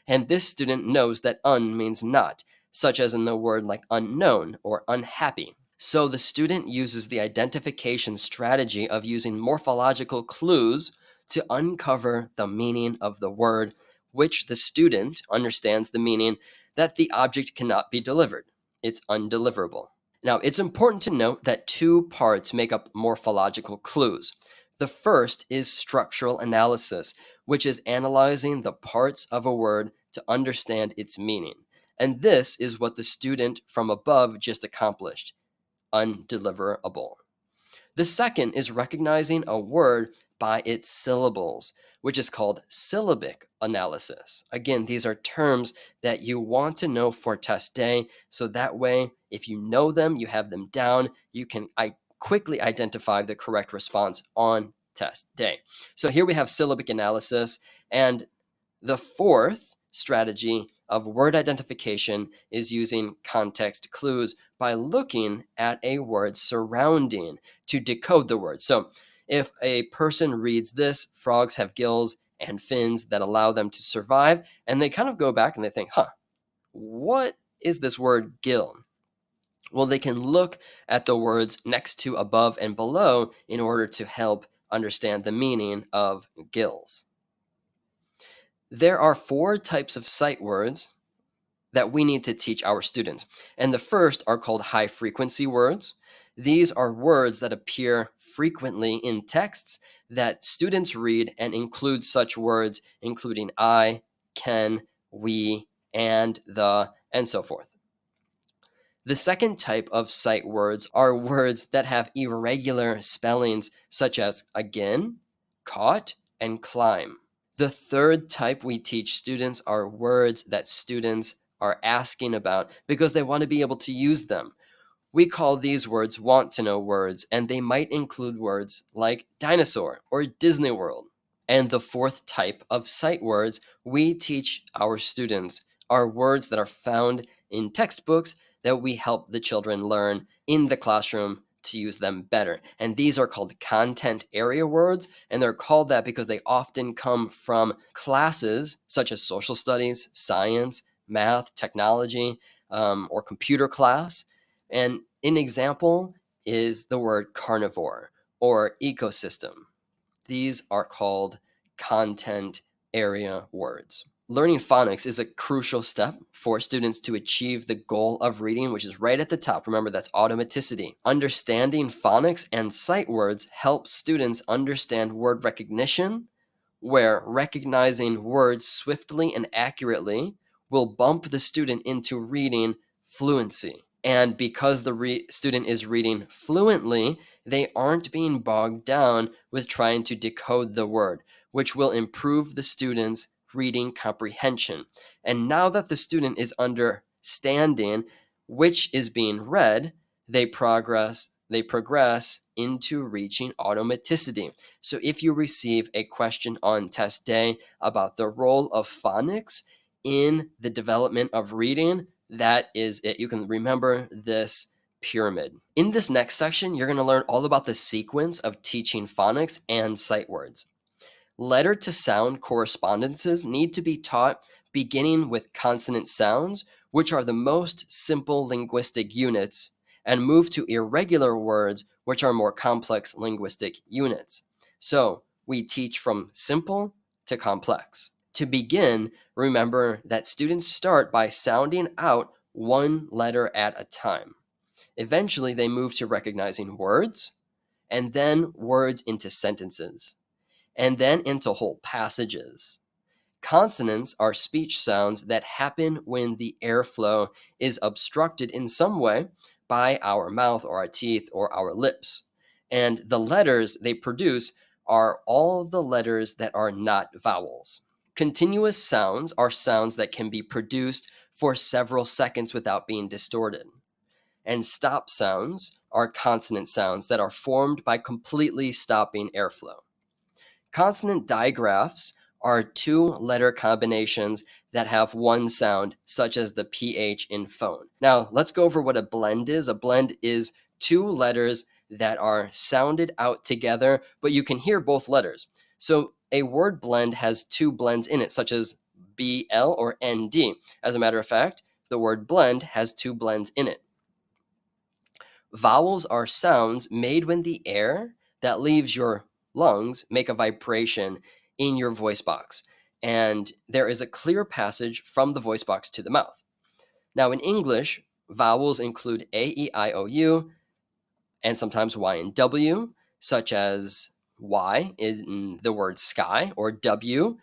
and this student knows that means not, such as in the word like unknown or unhappy. So the student uses the identification strategy of using morphological clues to uncover the meaning of the word, which the student understands the meaning that the object cannot be delivered. It's undeliverable. Now, it's important to note that 2 parts make up morphological clues. The first is structural analysis, which is analyzing the parts of a word to understand its meaning. And this is what the student from above just accomplished, undeliverable. The second is recognizing a word by its syllables, which is called syllabic analysis. Again, these are terms that you want to know for test day, so that way, if you know them, you have them down, you can quickly identify the correct response on test day. So here we have syllabic analysis, and the fourth strategy of word identification is using context clues by looking at a word surrounding to decode the word. So if a person reads this, frogs have gills and fins that allow them to survive, and they kind of go back and they think, what is this word gill? Well, they can look at the words next to, above, and below in order to help understand the meaning of gills. There are 4 types of sight words that we need to teach our students. And the first are called high frequency words. These are words that appear frequently in texts that students read and include such words including I, can, we, and the, and so forth. The second type of sight words are words that have irregular spellings such as again, caught, and climb. The third type we teach students are words that students are asking about because they want to be able to use them. We call these words want to know words, and they might include words like dinosaur or Disney World. And the fourth type of sight words we teach our students are words that are found in textbooks that we help the children learn in the classroom to use them better. And these are called content area words, and they're called that because they often come from classes such as social studies, science, math, technology, or computer class. And an example is the word carnivore or ecosystem. These are called content area words. Learning phonics is a crucial step for students to achieve the goal of reading, which is right at the top. Remember, that's automaticity. Understanding phonics and sight words helps students understand word recognition, where recognizing words swiftly and accurately will bump the student into reading fluency. And because the student is reading fluently, they aren't being bogged down with trying to decode the word, which will improve the student's reading comprehension. And now that the student is understanding which is being read, they progress into reaching automaticity. So if you receive a question on test day about the role of phonics in the development of reading, that is it. You can remember this pyramid. In this next section, you're going to learn all about the sequence of teaching phonics and sight words. Letter to sound correspondences need to be taught beginning with consonant sounds, which are the most simple linguistic units, and move to irregular words, which are more complex linguistic units. So we teach from simple to complex. To begin, remember that students start by sounding out one letter at a time. Eventually, they move to recognizing words, and then words into sentences, and then into whole passages. Consonants are speech sounds that happen when the airflow is obstructed in some way by our mouth or our teeth or our lips. And the letters they produce are all the letters that are not vowels. Continuous sounds are sounds that can be produced for several seconds without being distorted. And stop sounds are consonant sounds that are formed by completely stopping airflow. Consonant digraphs are two-letter combinations that have one sound, such as the PH in phone. Now, let's go over what a blend is. A blend is two letters that are sounded out together, but you can hear both letters. So a word blend has two blends in it, such as BL or ND. As a matter of fact, the word blend has two blends in it. Vowels are sounds made when the air that leaves your lungs make a vibration in your voice box, and there is a clear passage from the voice box to the mouth. Now, in English, vowels include A, E, I, O, U, and sometimes Y and W, such as Y in the word sky, or W,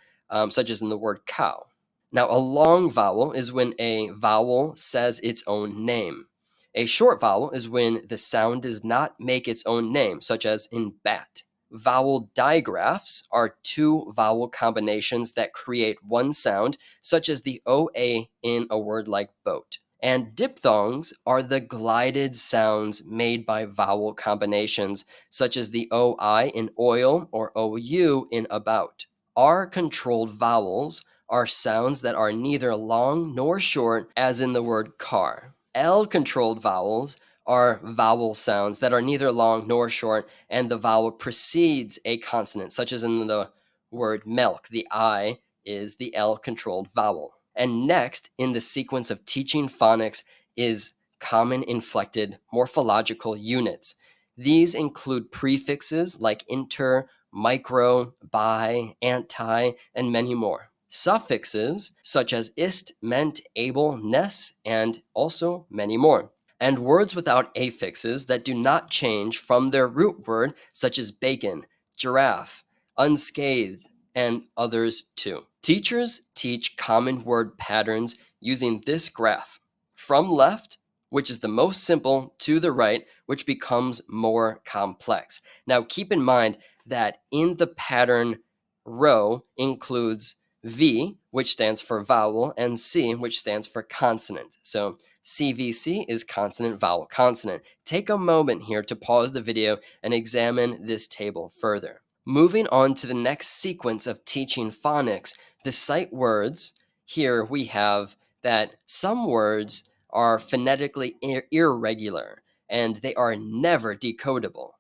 such as in the word cow. Now, a long vowel is when a vowel says its own name. A short vowel is when the sound does not make its own name, such as in bat. Vowel digraphs are two vowel combinations that create one sound, such as the OA in a word like boat. And diphthongs are the glided sounds made by vowel combinations, such as the OI in oil or OU in about. R-controlled vowels are sounds that are neither long nor short, as in the word car. L-controlled vowels are vowel sounds that are neither long nor short, and the vowel precedes a consonant, such as in the word milk. The I is the L-controlled vowel. And next, in the sequence of teaching phonics, is common inflected morphological units. These include prefixes like inter, micro, bi, anti, and many more. Suffixes such as ist, meant, able, ness, and also many more. And words without affixes that do not change from their root word, such as bacon, giraffe, unscathed, and others too. Teachers teach common word patterns using this graph. From left, which is the most simple, to the right, which becomes more complex. Now keep in mind that in the pattern row includes V, which stands for vowel, and C, which stands for consonant. So CVC is consonant, vowel, consonant. Take a moment here to pause the video and examine this table further. Moving on to the next sequence of teaching phonics, the sight words. Here we have that some words are phonetically irregular, and they are never decodable.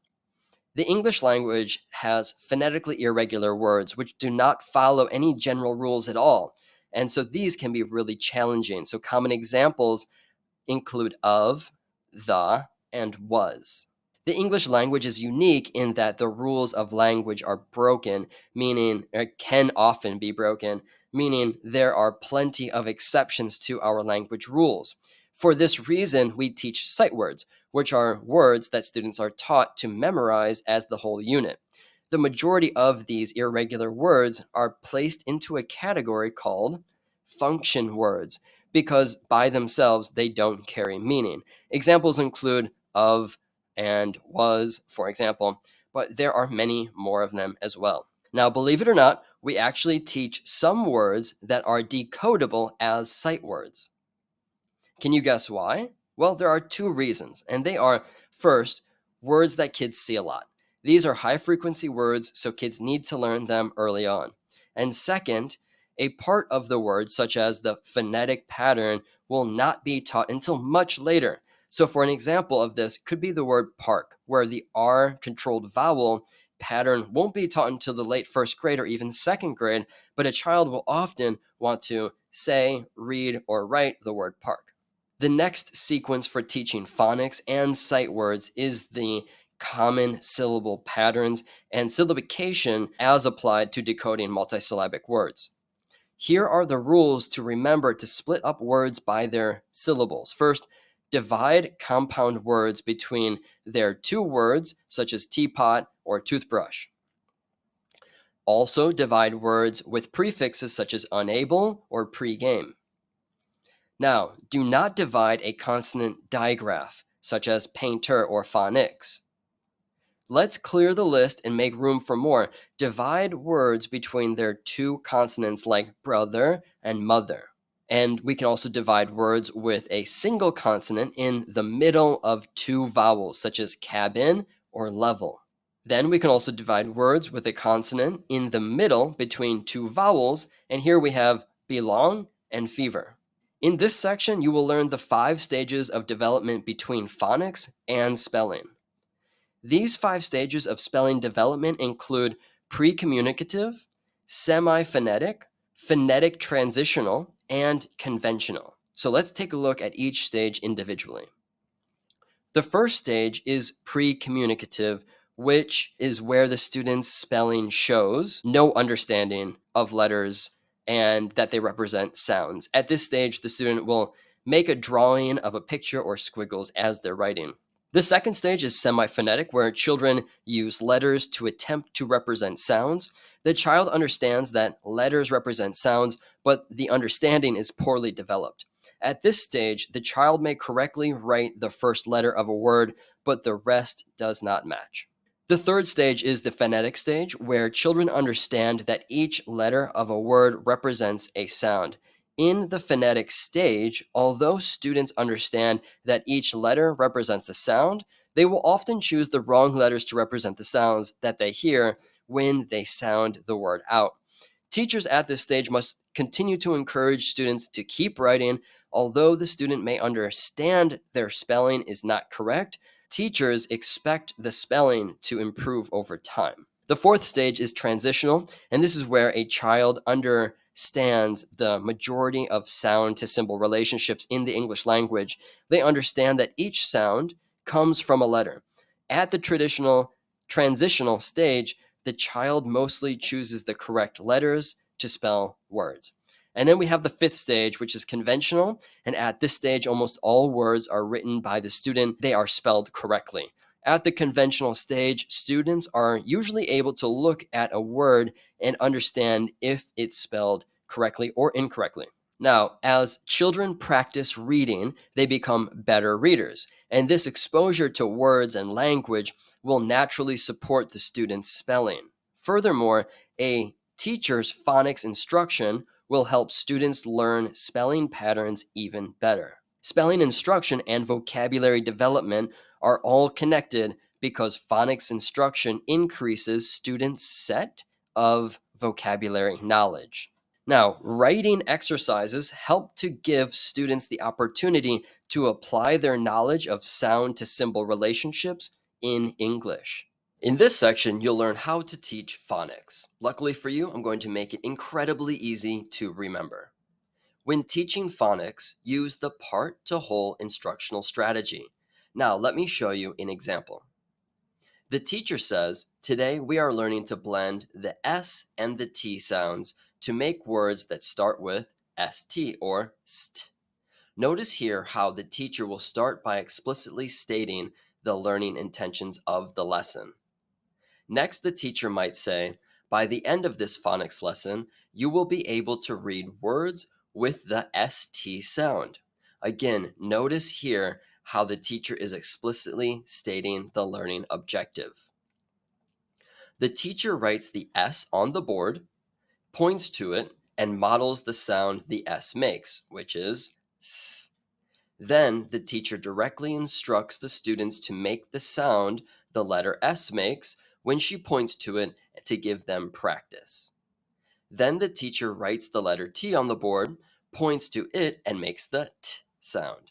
The English language has phonetically irregular words which do not follow any general rules at all, and so these can be really challenging. So common examples include of, the, and was. The English language is unique in that the rules of language are broken, meaning can often be broken, meaning there are plenty of exceptions to our language rules. For this reason, we teach sight words, which are words that students are taught to memorize as the whole unit. The majority of these irregular words are placed into a category called function words because by themselves they don't carry meaning. Examples include of and was, for example, but there are many more of them as well. Now, believe it or not, we actually teach some words that are decodable as sight words. Can you guess why? Well, there are two reasons, and they are first, words that kids see a lot. These are high frequency words, so kids need to learn them early on. And second, a part of the word, such as the phonetic pattern, will not be taught until much later. So, for an example of this, could be the word park, where the R controlled vowel pattern won't be taught until the late first grade or even second grade, but a child will often want to say, read, or write the word park. The next sequence for teaching phonics and sight words is the common syllable patterns and syllabication as applied to decoding multisyllabic words. Here are the rules to remember to split up words by their syllables. First, divide compound words between their two words, such as teapot or toothbrush. Also, divide words with prefixes such as unable or pre-game. Now, do not divide a consonant digraph, such as painter or phonics. Let's clear the list and make room for more. Divide words between their two consonants like brother and mother. And we can also divide words with a single consonant in the middle of two vowels, such as cabin or level. Then we can also divide words with a consonant in the middle between two vowels, and here we have belong and fever. In this section, you will learn the 5 stages of development between phonics and spelling. These 5 stages of spelling development include pre-communicative, semi-phonetic, phonetic transitional, and conventional. So let's take a look at each stage individually. The first stage is pre-communicative, which is where the student's spelling shows no understanding of letters and that they represent sounds. At this stage, the student will make a drawing of a picture or squiggles as they're writing. The second stage is semi-phonetic, where children use letters to attempt to represent sounds. The child understands that letters represent sounds, but the understanding is poorly developed. At this stage, the child may correctly write the first letter of a word, but the rest does not match. The third stage is the phonetic stage, where children understand that each letter of a word represents a sound. In the phonetic stage, although students understand that each letter represents a sound, they will often choose the wrong letters to represent the sounds that they hear when they sound the word out. Teachers at this stage must continue to encourage students to keep writing. Although the student may understand their spelling is not correct, teachers expect the spelling to improve over time. The fourth stage is transitional, and this is where a child understands the majority of sound to symbol relationships in the English language. They understand that each sound comes from a letter. At the transitional stage, the child mostly chooses the correct letters to spell words. And then we have the fifth stage, which is conventional. And at this stage, almost all words are written by the student. They are spelled correctly. At the conventional stage, students are usually able to look at a word and understand if it's spelled correctly or incorrectly. Now, as children practice reading, they become better readers. And this exposure to words and language will naturally support the student's spelling. Furthermore, a teacher's phonics instruction will help students learn spelling patterns even better. Spelling instruction and vocabulary development are all connected because phonics instruction increases students' set of vocabulary knowledge. Now, writing exercises help to give students the opportunity to apply their knowledge of sound to symbol relationships in English. In this section, you'll learn how to teach phonics. Luckily for you, I'm going to make it incredibly easy to remember. When teaching phonics, use the part to whole instructional strategy. Now, let me show you an example. The teacher says, today we are learning to blend the S and the T sounds to make words that start with ST or ST. Notice here how the teacher will start by explicitly stating the learning intentions of the lesson. Next, the teacher might say, by the end of this phonics lesson, you will be able to read words with the ST sound. Again, notice here how the teacher is explicitly stating the learning objective. The teacher writes the S on the board, points to it, and models the sound the S makes, which is S. Then the teacher directly instructs the students to make the sound the letter S makes when she points to it to give them practice. Then the teacher writes the letter T on the board, points to it, and makes the T sound.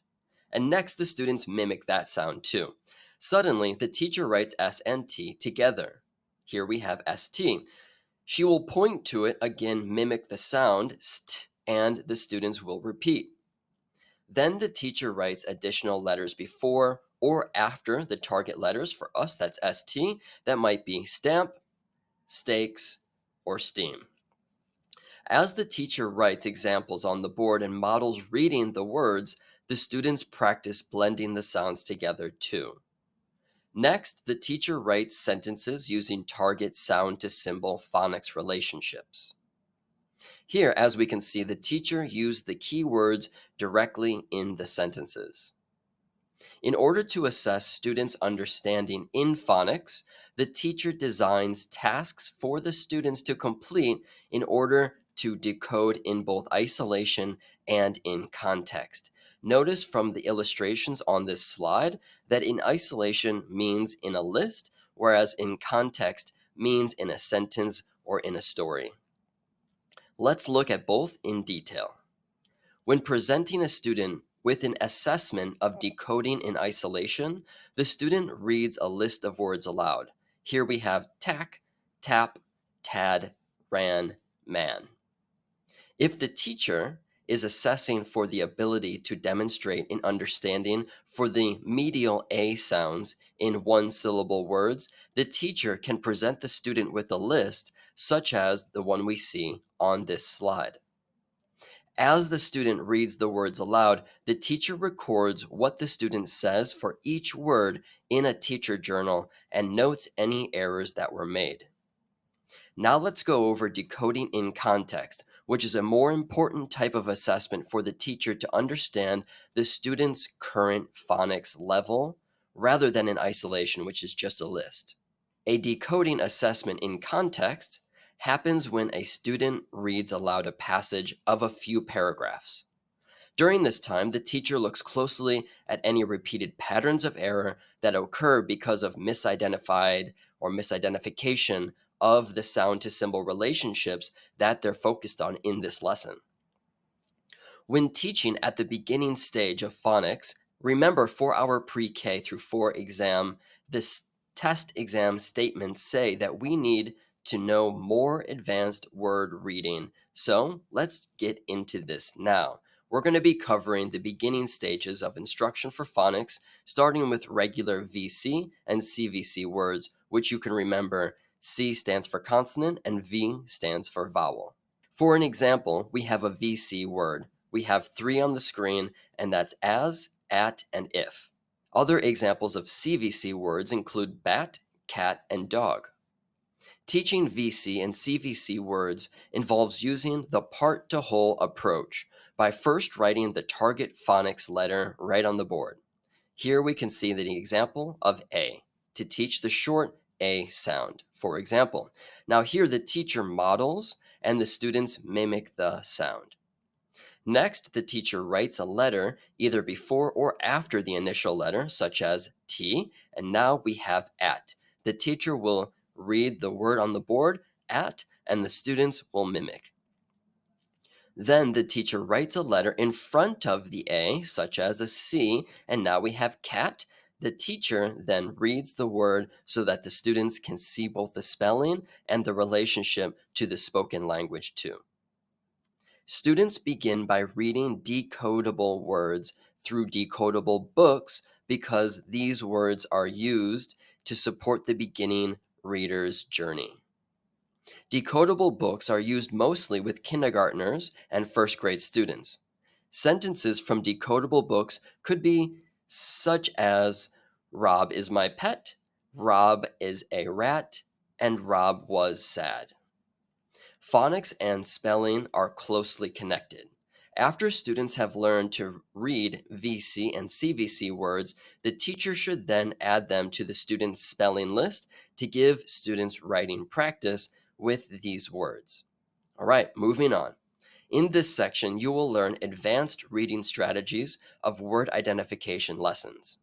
And next, the students mimic that sound too. Suddenly, the teacher writes S and T together. Here we have ST. She will point to it, again mimic the sound st, and the students will repeat. Then the teacher writes additional letters before or after the target letters. For us, that's ST. That might be stamp, stakes, or steam. As the teacher writes examples on the board and models reading the words, the students practice blending the sounds together too. Next, the teacher writes sentences using target sound to symbol phonics relationships. Here, as we can see, the teacher used the keywords directly in the sentences. In order to assess students' understanding in phonics, the teacher designs tasks for the students to complete in order to decode in both isolation and in context. Notice from the illustrations on this slide that in isolation means in a list, whereas in context means in a sentence or in a story. Let's look at both in detail. When presenting a student with an assessment of decoding in isolation, the student reads a list of words aloud. Here we have tack, tap, tad, ran, man. If the teacher is assessing for the ability to demonstrate an understanding for the medial A sounds in one-syllable words, the teacher can present the student with a list such as the one we see on this slide. As the student reads the words aloud, the teacher records what the student says for each word in a teacher journal and notes any errors that were made. Now let's go over decoding in context, which is a more important type of assessment for the teacher to understand the student's current phonics level rather than in isolation, which is just a list. A decoding assessment in context happens when a student reads aloud a passage of a few paragraphs. During this time, the teacher looks closely at any repeated patterns of error that occur because of misidentified or misidentification of the sound to symbol relationships that they're focused on in this lesson. When teaching at the beginning stage of phonics, remember for our pre-K through 4 exam, this test exam statements say that we need to know more advanced word reading. So let's get into this now. We're going to be covering the beginning stages of instruction for phonics, starting with regular VC and CVC words, which you can remember C stands for consonant and V stands for vowel. For an example, we have a VC word. We have 3 on the screen, and that's as, at, and if. Other examples of CVC words include bat, cat, and dog. Teaching VC and CVC words involves using the part-to-whole approach by first writing the target phonics letter right on the board. Here we can see the example of A, to teach the short A sound, for example. Now here the teacher models and the students mimic the sound. Next, the teacher writes a letter either before or after the initial letter, such as T, and now we have at. The teacher will read the word on the board, at, and the students will mimic. Then the teacher writes a letter in front of the A, such as a C, and now we have cat. The teacher then reads the word so that the students can see both the spelling and the relationship to the spoken language too. Students begin by reading decodable words through decodable books because these words are used to support the beginning reader's journey. Decodable books are used mostly with kindergartners and first grade students. Sentences from decodable books could be such as, Rob is my pet, Rob is a rat, and Rob was sad. Phonics and spelling are closely connected. After students have learned to read VC and CVC words, the teacher should then add them to the student's spelling list to give students writing practice with these words. All right, moving on. In this section, you will learn advanced reading strategies of word identification lessons.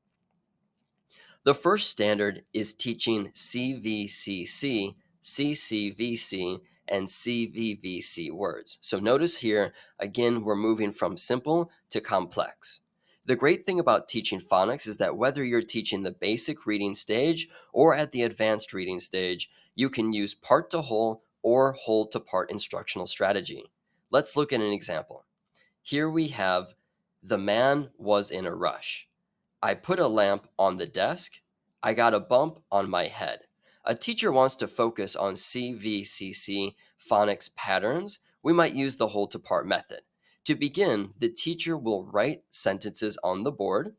The first standard is teaching CVCC, CCVC, and CVVC words. So notice here, again, we're moving from simple to complex. The great thing about teaching phonics is that whether you're teaching the basic reading stage or at the advanced reading stage, you can use part to whole or whole to part instructional strategy. Let's look at an example. Here we have, the man was in a rush. I put a lamp on the desk. I got a bump on my head. A teacher wants to focus on CVCC phonics patterns. We might use the whole to part method. To begin, the teacher will write sentences on the board,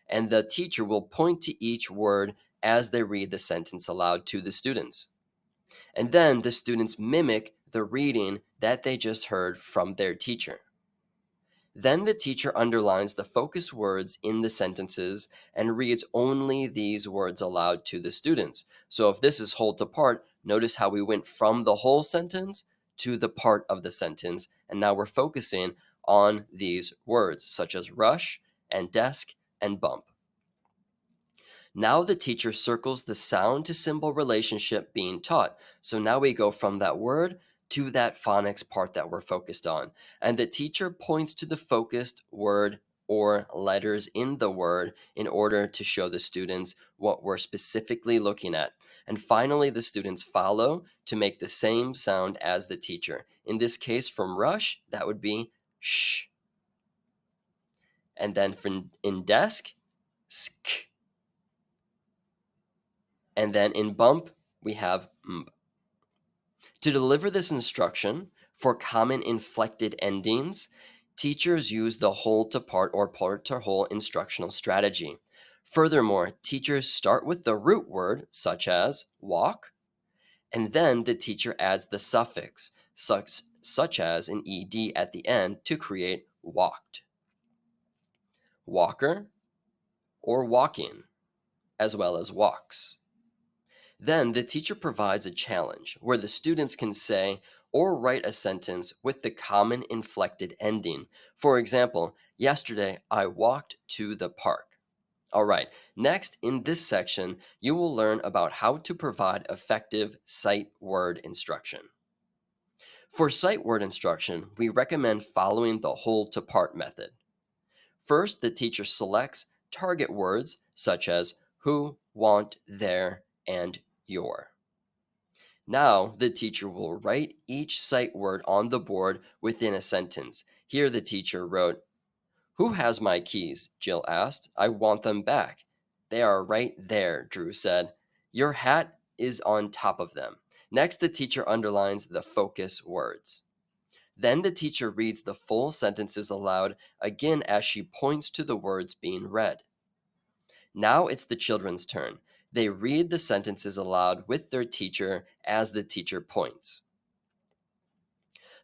and the teacher will point to each word as they read the sentence aloud to the students. And then the students mimic the reading that they just heard from their teacher. Then the teacher underlines the focus words in the sentences and reads only these words aloud to the students. So if this is whole to part, notice how we went from the whole sentence to the part of the sentence, and now we're focusing on these words such as rush and desk and bump. Now the teacher circles the sound to symbol relationship being taught. So now we go from that word to that phonics part that we're focused on. And the teacher points to the focused word or letters in the word in order to show the students what we're specifically looking at. And finally, the students follow to make the same sound as the teacher. In this case, from rush, that would be sh. And then in desk, sk. And then in bump, we have mb. To deliver this instruction for common inflected endings, teachers use the whole to part or part to whole instructional strategy. Furthermore, teachers start with the root word, such as walk, and then the teacher adds the suffix, such as an ed at the end to create walked, walker, or walking, as well as walks. Then the teacher provides a challenge where the students can say or write a sentence with the common inflected ending. For example, yesterday I walked to the park. All right, next in this section, you will learn about how to provide effective sight word instruction. For sight word instruction, we recommend following the whole to part method. First, the teacher selects target words such as who, want, there, and your. Now, the teacher will write each sight word on the board within a sentence. Here, the teacher wrote, "Who has my keys?" Jill asked. "I want them back." "They are right there," Drew said. "Your hat is on top of them." Next, the teacher underlines the focus words. Then the teacher reads the full sentences aloud again as she points to the words being read. Now it's the children's turn. They read the sentences aloud with their teacher as the teacher points.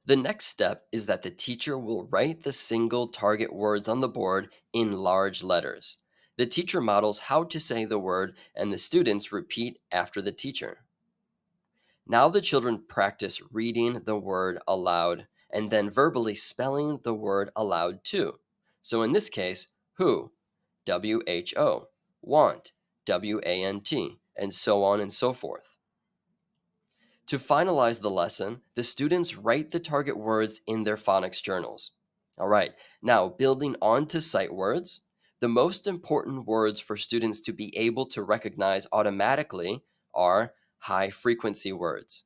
The next step is that the teacher will write the single target words on the board in large letters. The teacher models how to say the word, and the students repeat after the teacher. Now the children practice reading the word aloud and then verbally spelling the word aloud too. So in this case, who, W-H-O, want, W-A-N-T, and so on and so forth. To finalize the lesson, the students write the target words in their phonics journals. All right, now building on to sight words, the most important words for students to be able to recognize automatically are high frequency words.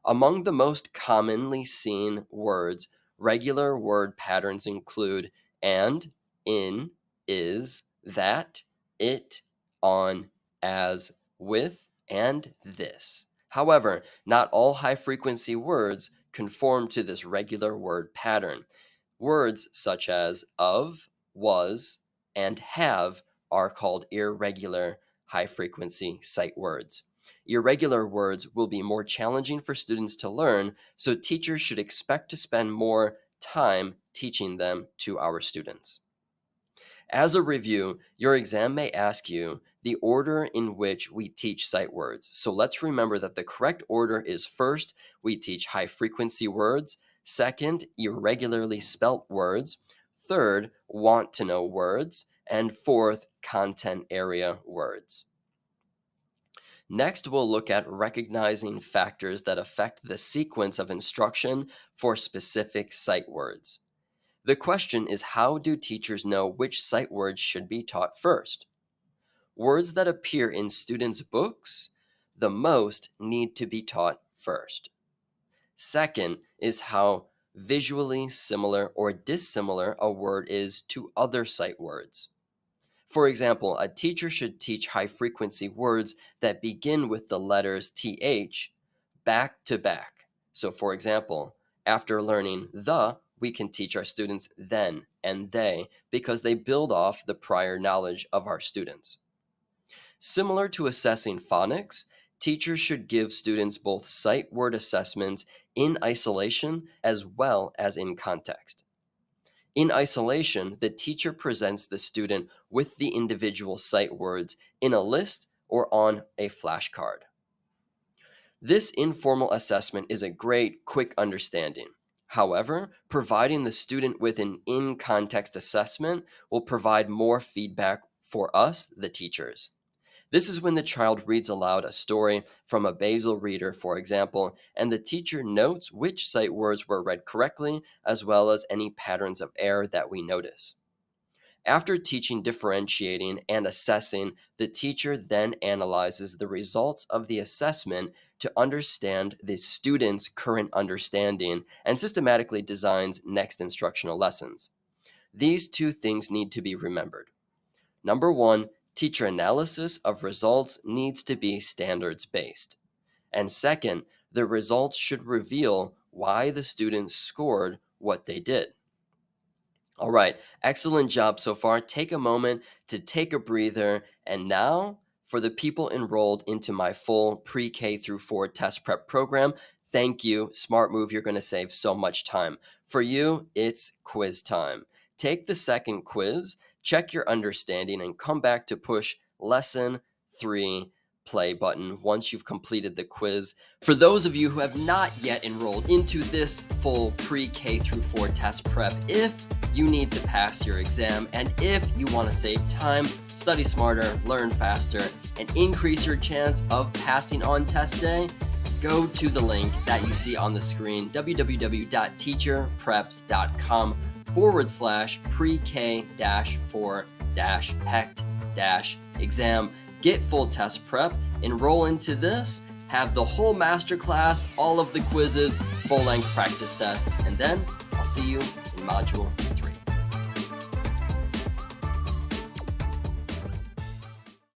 Among the most commonly seen words, regular word patterns include and, in, is, that, it, on, as, with, and this. However, not all high frequency words conform to this regular word pattern. Words such as of, was, and have are called irregular high frequency sight words. Irregular words will be more challenging for students to learn, so teachers should expect to spend more time teaching them to our students. As a review, your exam may ask you the order in which we teach sight words. So let's remember that the correct order is first, we teach high frequency words, second, irregularly spelt words, third, want to know words, and fourth, content area words. Next, we'll look at recognizing factors that affect the sequence of instruction for specific sight words. The question is, how do teachers know which sight words should be taught first? Words that appear in students' books the most need to be taught first. Second is how visually similar or dissimilar a word is to other sight words. For example, a teacher should teach high-frequency words that begin with the letters TH back to back. So for example, after learning the, we can teach our students then and they because they build off the prior knowledge of our students. Similar to assessing phonics, teachers should give students both sight word assessments in isolation as well as in context. In isolation, the teacher presents the student with the individual sight words in a list or on a flashcard. This informal assessment is a great, quick understanding. However, providing the student with an in-context assessment will provide more feedback for us, the teachers. This is when the child reads aloud a story from a basal reader, for example, and the teacher notes which sight words were read correctly, as well as any patterns of error that we notice. After teaching differentiating and assessing, the teacher then analyzes the results of the assessment to understand the student's current understanding and systematically designs next instructional lessons. These two things need to be remembered. Number one, teacher analysis of results needs to be standards-based. And second, the results should reveal why the students scored what they did. All right, excellent job so far. Take a moment to take a breather. And now, for the people enrolled into my full pre-K through 4 test prep program, thank you. Smart move, you're going to save so much time. For you, it's quiz time. Take the second quiz, check your understanding, and come back to push lesson 3 play button once you've completed the quiz. For those of you who have not yet enrolled into this full pre-K through 4 test prep, if you need to pass your exam and if you want to save time, study smarter, learn faster, and increase your chance of passing on test day, go to the link that you see on the screen, www.teacherpreps.com/PreK-4-PECT-exam. Get full test prep, enroll into this, have the whole masterclass, all of the quizzes, full-length practice tests, and then I'll see you in Module 3.